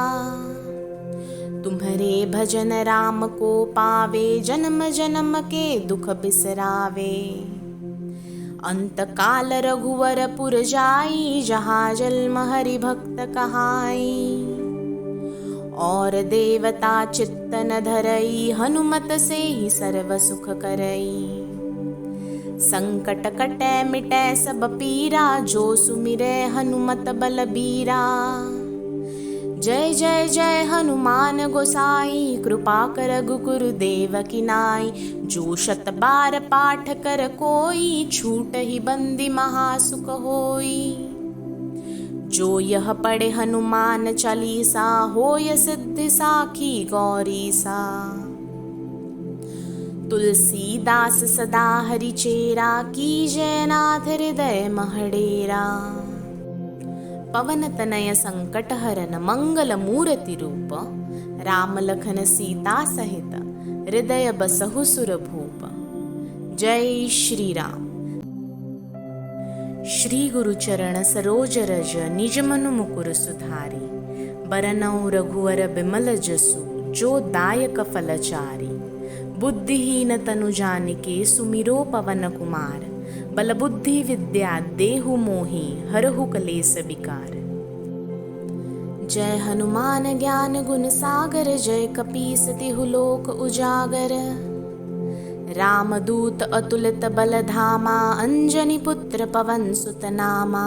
तुम्हरे भजन राम को पावे, जन्म जन्म के दुख बिसरावे। अंत काल रघुवर पुर जाई, जहाँ जन्म हरि भक्त कहाई। और देवता चित्त न धरई, हनुमत से ही सर्व सुख करई। संकट कटै मिटै सब पीरा, जो सुमिरै हनुमत बलबीरा। जय जय जय हनुमान गोसाई, कृपा कर गुरुदेव की नाई। जो 100 बार पाठ कर कोई, छूट ही बंदी महासुख होई। जो यह पढ़े हनुमान चालीसा, होय सिद्धि साखी गौरी सा। तुलसीदास सदा हरि चेरा, कीजय नाथ हृदय महडेरा। पवन तनय संकट हरन, मंगल मूर्ति रूप। राम लखन सीता सहित, हृदय बसहु सुर भूप। जय श्री राम। श्री गुरु चरण सरोज रज, निज मनु मुकुर सुधारी। बरनउँ रघुवर बिमल जसु, जो दायक फलचारी। बुद्धिहीन तनु जानिके, सुमिरो पवन कुमार। बल बुद्धि विद्या देहु मोहि, हरहु कलेस विकार। जय हनुमान ज्ञान गुण सागर, जय कपीस तिहु लोक उजागर। रामदूत अतुलित बल धामा, अंजनी पुत्र पवन सुत नामा।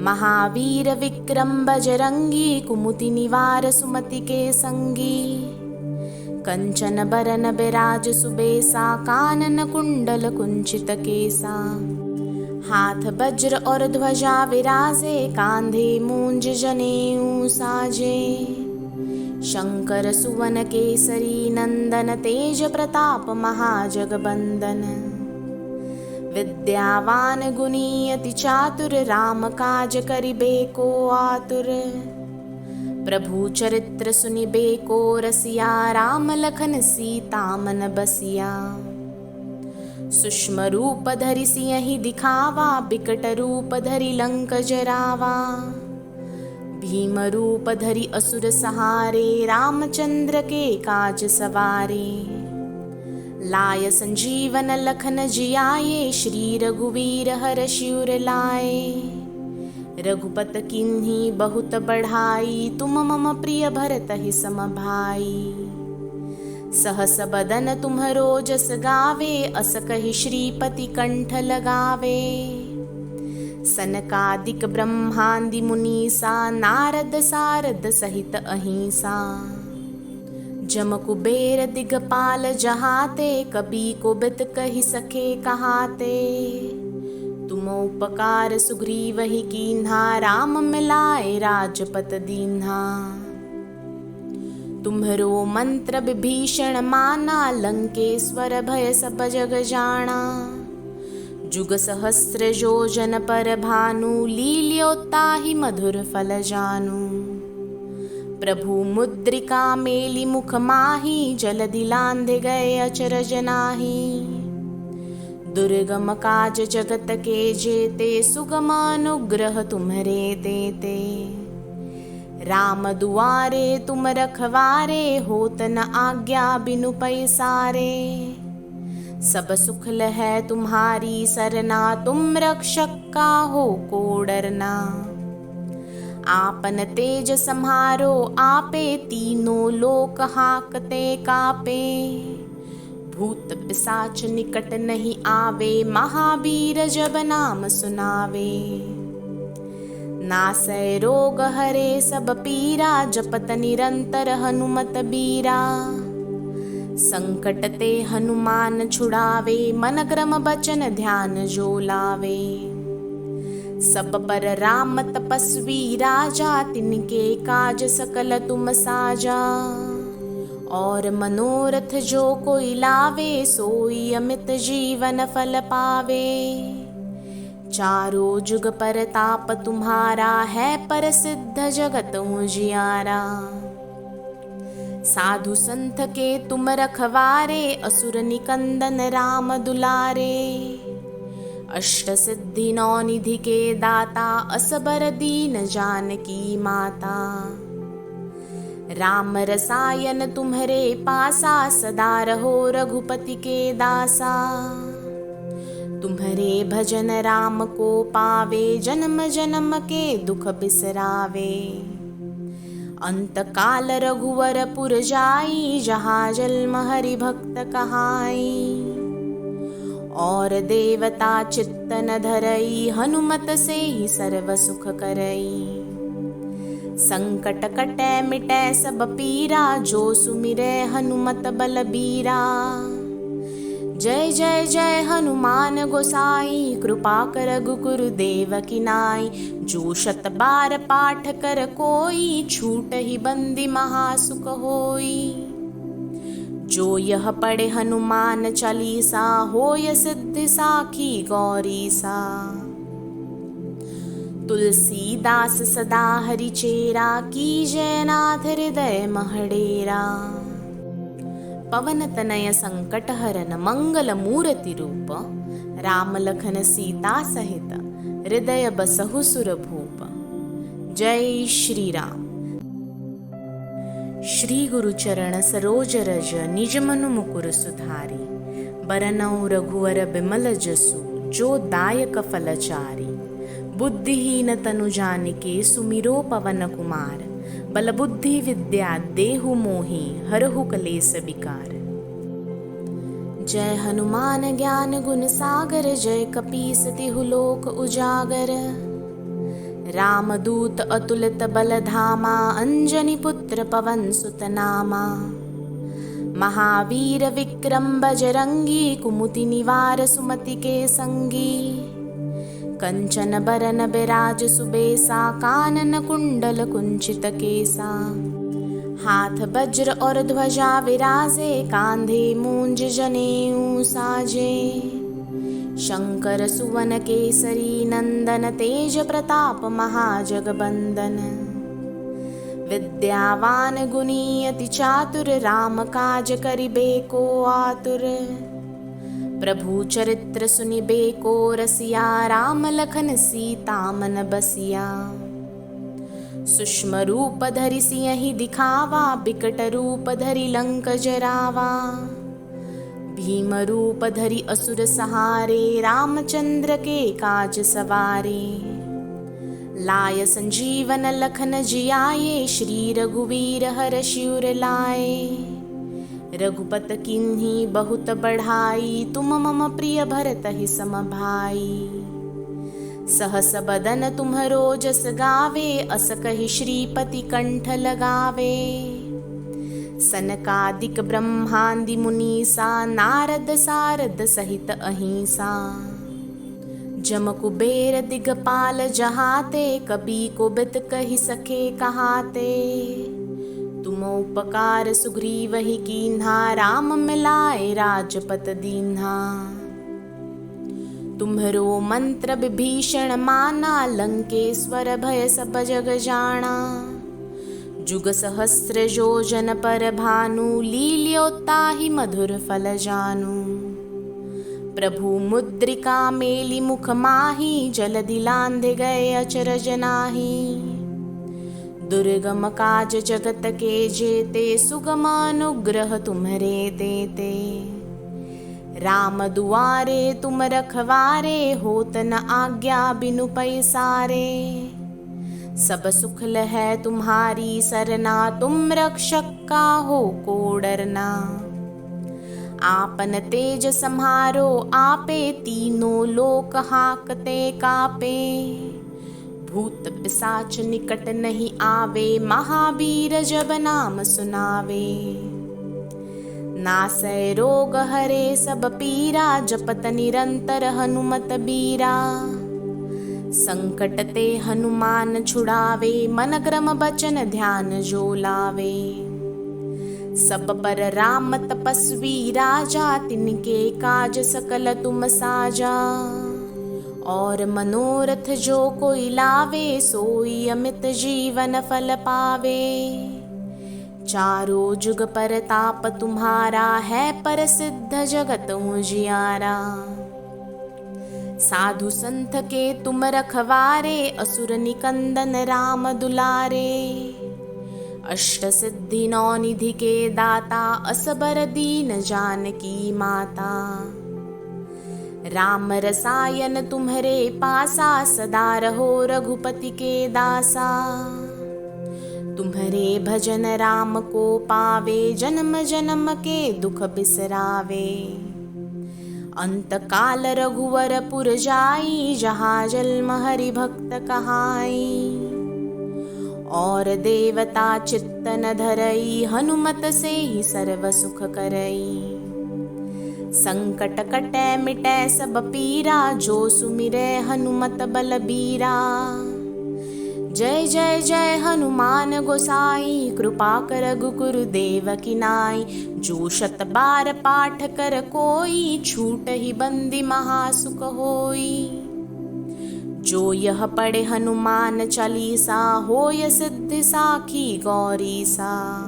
महावीर विक्रम बजरंगी, कुमति निवार सुमति के संगी। कंचन बरन बिराज सुबेसा, कानन कुंडल कुंचित केसा। हाथ वज्र और ध्वजा विराजे, कांधे मूंज जनेऊ साजे। शंकर सुवन केसरी नंदन, तेज प्रताप महाजगबंदन। विद्यावान गुणी अति चातुर, राम काज करिबे को आतुर। प्रभु चरित्र सुनिबे को रसिया, राम लखन सीता मन बसिया। सूक्ष्म रूप धरि सियहि दिखावा, बिकट रूप धरि लंक जरावा। भीम रूप धरि असुर सहारे, रामचंद्र के काज सवारे। लाय संजीवन लखन जियाए, श्री रघुवीर हरषि उर लाए। रघुपत किन्ही बहुत बढ़ाई, तुम मम प्रिय भरतहि सम भाई। सहस बदन तुम्हरो जस गावे, अस कहि श्रीपति कंठ लगावे। सनकादिक ब्रह्मादि मुनीसा, नारद सारद सहित अहिंसा। जम कुबेर दिगपाल जहाते, कबी कोबिद कहि सके कहाते। तुम उपकार सुग्रीवहि कीन्हा, राम मिलाए राजपत दीन्हा। तुम्हरो मंत्र विभीषण माना, लंकेश्वर भय सब जग जाना। जुग सहस्र योजन पर भानु, लील्योताहि मधुर फल जानू। प्रभु मुद्रिका मेली मुख माही, जलधि लांघि गए अचरज नाहि। दुर्गम काज जगत के जेते, सुगम अनुग्रह तुम्हरे देते। राम दुआरे तुम रखवारे, होत न आज्ञा बिनु पैसारे। सब सुख लहै तुम्हारी सरना, तुम रक्षक काहो को डरना। आपन तेज सम्हारो आपे, तीनों लोक हाकते कापे। भूत पिशाच निकट नहीं आवे, महावीर जब नाम सुनावे। नासै रोग हरे सब पीरा, जपत निरंतर हनुमत बीरा। संकट ते हनुमान छुड़ावे, मन क्रम बचन ध्यान जो लावे। सब पर राम तपस्वी राजा, तिनके काज सकल तुम साजा। और मनोरथ जो कोई लावे, सोई अमित जीवन फल पावे। चारों जुग परताप तुम्हारा, है प्रसिद्ध जगत उजियारा। साधु संत के तुम रखवारे, असुर निकंदन राम दुलारे। अष्ट सिद्धि नौ निधि के दाता, असबर दीन जानकी माता। राम रसायन तुम्हरे पासा, सदा रहो रघुपति के दासा। तुम्हरे भजन राम को पावे, जन्म जन्म के दुख बिसरावे। अंत काल रघुवर पुर जाई, जहाँ जन्म हरि भक्त कहाई। और देवता चित्त न धरई, हनुमत से ही सर्व सुख करई। संकट कटै मिटै सब पीरा, जो सुमिरै हनुमत बलबीरा। जय जय जय हनुमान गोसाई, कृपा कर गुरुदेव की नाई। जो शत बार पाठ कर कोई, छूट ही बंदी महासुख होई। जो यह पढ़े हनुमान चालीसा, होय सिद्धि साखी गौरी सा। तुलसीदास सदा हरि चेरा, कीजय नाथ हृदय महडेरा। पवन तनय संकट हरन, मंगल मूर्ति रूप। राम लखन सीता सहित, हृदय बसहु सुर भूप। जय श्री राम। श्री गुरु चरण सरोज रज, निज मनु मुकुर सुधारी। बरनउँ रघुवर बिमल जसु, जो दायक फलचारी। बुद्धिहीन तनु जानिके, सुमिरो पवन कुमार। बल बुद्धि विद्या देहु मोहि, हरहु कलेस विकार। जय हनुमान ज्ञान गुण सागर, जय कपीस तिहु लोक उजागर। रामदूत अतुलित बल धामा, अंजनी पुत्र पवन सुत नामा। महावीर विक्रम बजरंगी, कुमुति निवार सुमति के संगी। कंचन बरन बिराज सुबेसा, कानन कुंडल कुंचित केसा। हाथ वज्र और ध्वजा विराजे, कांधे मूंज जनेऊ साजे। शंकर सुवन केसरी नंदन, तेज प्रताप महाजगबंदन। विद्यावान गुणी अति चातुर, राम काज करिबे को आतुर। प्रभु चरित्र सुनिबे को रसिया, राम लखन सीता मन बसिया। सूक्ष्म रूप धरि सियहि दिखावा, बिकट रूप धरि लंक जरावा। भीम रूप धरि असुर सहारे, रामचंद्र के काज सवारे। लाय संजीवन लखन जियाए, श्री रघुवीर हर्षि उर लाए। रघुपत किन्ही बहुत बढ़ाई, तुम मम प्रिय भरत ही सम भाई। सहस बदन तुम्हरो जस गावे, अस कहि श्रीपति कंठ लगावे। सनकादिक ब्रह्मादि मुनीसा, नारद सारद सहित अहिंसा। जम कुबेर दिगपाल जहाते, कबी को बित कहि सके कहाते। तुम उपकार सुग्रीव ही कीन्हा, राम मिलाए राजपत दीन्हा। तुम्हरो मंत्र विभीषण माना, लंकेश्वर भय सब जग जाना। जुग सहस्र योजन पर भानु, लील्योताहि मधुर फल जानू। प्रभु मुद्रिका मेली मुख माही, जलधि लांघे गए अचरज नाही। दुर्गम काज जगत के जेते, सुगम अनुग्रह तुम्हरे देते। राम दुआरे तुम रखवारे, होत न आज्ञा बिनु पैसारे। सब सुख लहै तुम्हारी सरना, तुम रक्षक काहू को डरना। आपन तेज सम्हारो आपे, तीनों लोक हाकते कापे। भूत पिशाच निकट नहीं आवे, महावीर जब नाम सुनावे। नासै रोग हरे सब पीरा, जपत निरंतर हनुमत बीरा। संकट ते हनुमान छुड़ावे, मन क्रम बचन ध्यान जो लावे। सब पर राम तपस्वी राजा, तिनके काज सकल तुम साजा। और मनोरथ जो कोई लावे, सोई अमित जीवन फल पावे। चारों जुग परताप तुम्हारा, है प्रसिद्ध जगत उजियारा। साधु संत के तुम रखवारे, असुर निकंदन राम दुलारे। अष्ट सिद्धि नौ निधि के दाता, असबर दीन जानकी माता। राम रसायन तुम्हरे पासा, सदा रहो रघुपति के दासा। तुम्हरे भजन राम को पावे, जन्म जन्म के दुख बिसरावे। अंत काल रघुवर पुर जाई, जहाँ जन्म हरि भक्त कहाई। और देवता चित्त न धरई, हनुमत से ही सर्व सुख करई। संकट कटै मिटै सब पीरा, जो सुमिरै हनुमत बलबीरा। जय जय जय हनुमान गोसाई, कृपा कर गुरुदेव की नाई। जो शत बार पाठ कर कोई, छूट ही बंदी महासुख होई। जो यह पढ़े हनुमान चालीसा, होय सिद्धि साखी गौरीसा।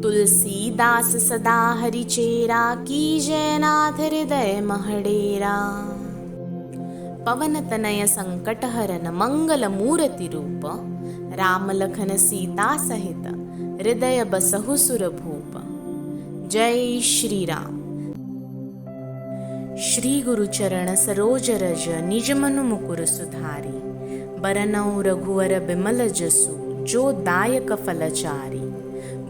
तुलसीदास सदा हरिचेरा, कीजय नाथ हृदय महडेरा। पवन तनय संकट हरन, मंगल मूर्ति रूप। राम लखन सीता सहित, हृदय बसहु सुरभूप। जय श्री राम। श्री गुरु चरण सरोज रज, निज मनु मुकुर सुधारी। बरनउँ रघुवर बिमल जसु, जो दायक फलचारी।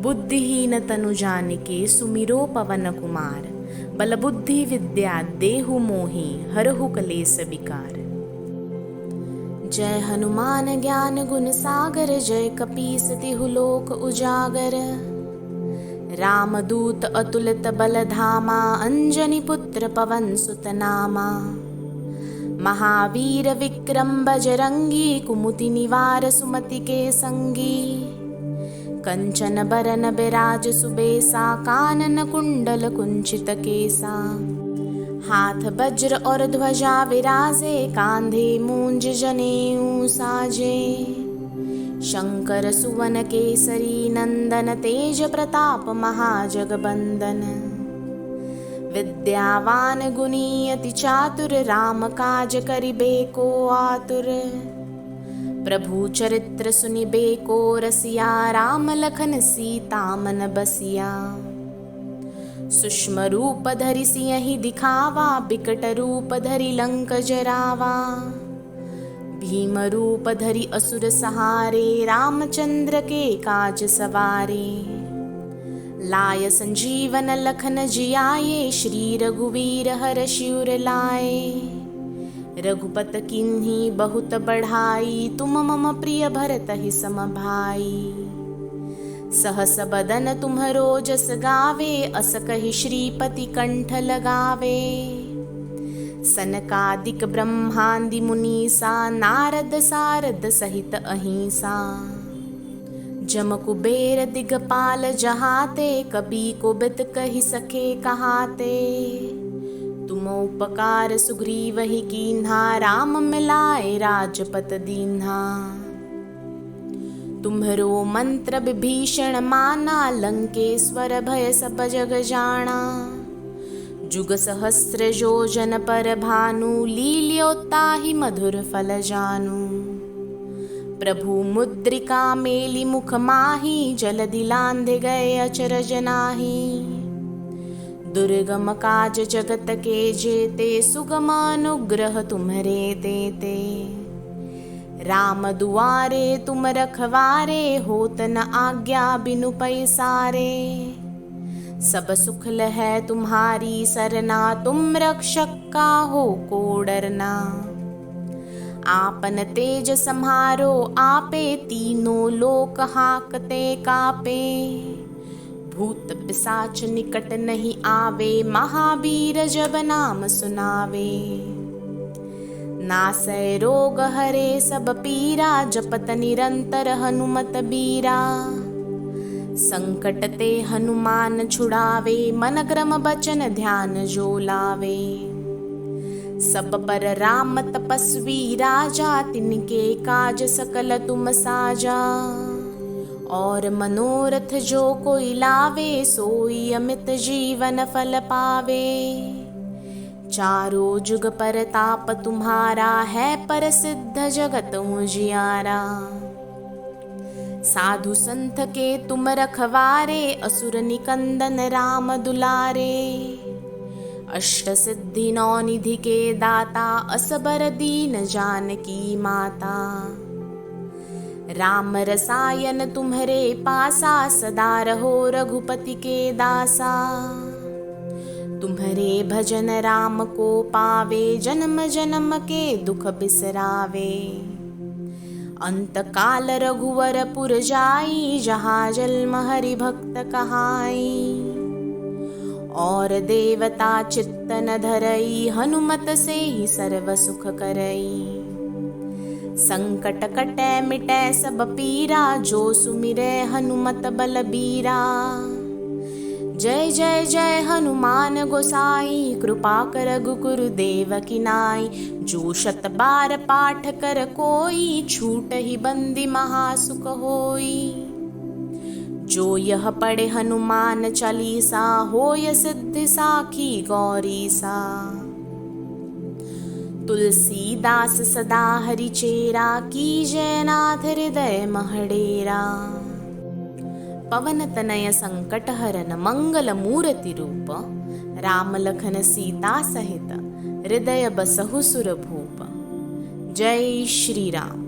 बुद्धिहीन तनु जानिके, सुमिरो पवन कुमार। बल बुद्धि विद्या देहु मोहि, हरहु कलेस विकार। जय हनुमान ज्ञान गुण सागर, जय कपीस तिहु लोक उजागर। रामदूत अतुलित बल धामा, अंजनी पुत्र पवन सुत नामा। महावीर विक्रम बजरंगी, कुमति निवार सुमति के संगी। कंचन बरन बिराज सुबेसा, कानन कुंडल कुंचित केसा। हाथ वज्र और ध्वजा विराजे, कांधे मूंज जनेऊ साजे। शंकर सुवन केसरी नंदन, तेज प्रताप महाजगबंदन। विद्यावान गुणी अति चातुर, राम काज करिबे को आतुर। प्रभु चरित्र सुनिबे को रसिया, राम लखन सीता मन बसिया। सूक्ष्म रूप धरि सियहि दिखावा, बिकट रूप धरि लंक जरावा। भीम रूप धरि असुर सहारे, रामचंद्र के काज सवारे। लाय संजीवन लखन जियाए, श्री रघुवीर हरषि उर लाए। रघुपत किन्ही बहुत बढ़ाई, तुम मम प्रिय भरतहि सम भाई। सहस बदन तुम्हरो जस गावे, अस कहि श्रीपति कंठ लगावे। सनकादिक ब्रह्मादि मुनीसा, नारद सारद सहित अहिंसा। जम कुबेर दिगपाल जहाते, कबी कोबिद कहि सके कहाते। तुम उपकार सुग्रीवहि कीन्हा, राम मिलाए राजपत दीन्हा। तुम्हरो मंत्र विभीषण माना, लंकेश्वर भय सब जग जाना। जुग सहस्र योजन पर भानु, लील्यो ताहि मधुर फल जानु। प्रभु मुद्रिका मेलि मुख माहि, जलधि लांघि गए अचरज नाहि। दुर्गम काज जगत के जेते, सुगम अनुग्रह तुम्हरे तेते। राम दुआरे तुम रखवारे, होत न आज्ञा बिनु पैसारे। सब सुख लहै तुम्हारी सरना, तुम रक्षक काहू को डरना। आपन तेज सम्हारो आपे, तीनों लोक हाकते कापे। भूत पिशाच निकट नहीं आवे, महावीर जब नाम सुनावे। नासै रोग हरे सब पीरा, जपत निरंतर हनुमत बीरा। संकट ते हनुमान छुड़ावे, मन क्रम बचन ध्यान जो लावे। सब पर राम तपस्वी राजा, तिनके काज सकल तुम साजा। और मनोरथ जो कोई लावे, सोई अमित जीवन फल पावे। चारों जुग परताप तुम्हारा, है प्रसिद्ध जगत उजियारा। साधु संत के तुम रखवारे, असुर निकंदन राम दुलारे। अष्ट सिद्धि नौ निधि के दाता, असबर दीन जानकी माता। राम रसायन तुम्हरे पासा, सदा रहो रघुपति के दासा। तुम्हरे भजन राम को पावे, जन्म जन्म के दुख बिसरावे। अंत काल रघुवर पुर जाई, जहाँ जन्म हरि भक्त कहाई। और देवता चित्त न धरई, हनुमत से ही सर्व सुख करई। संकट कटै मिटै सब पीरा, जो सुमिरै हनुमत बलबीरा। जय जय जय हनुमान गोसाई, कृपा कर गुरुदेव की नाई। जो शत बार पाठ कर कोई, छूट ही बंदी महासुख होई। जो यह पढ़े हनुमान चालीसा, होय सिद्धि साखी गौरी सा। तुलसीदास सदा हरि चेरा, कीजय नाथ हृदय महडेरा। पवन तनय संकट हरन, मंगल मूर्ति रूप। राम लखन सीता सहित, हृदय बसहु सुर भूप। जय श्री राम।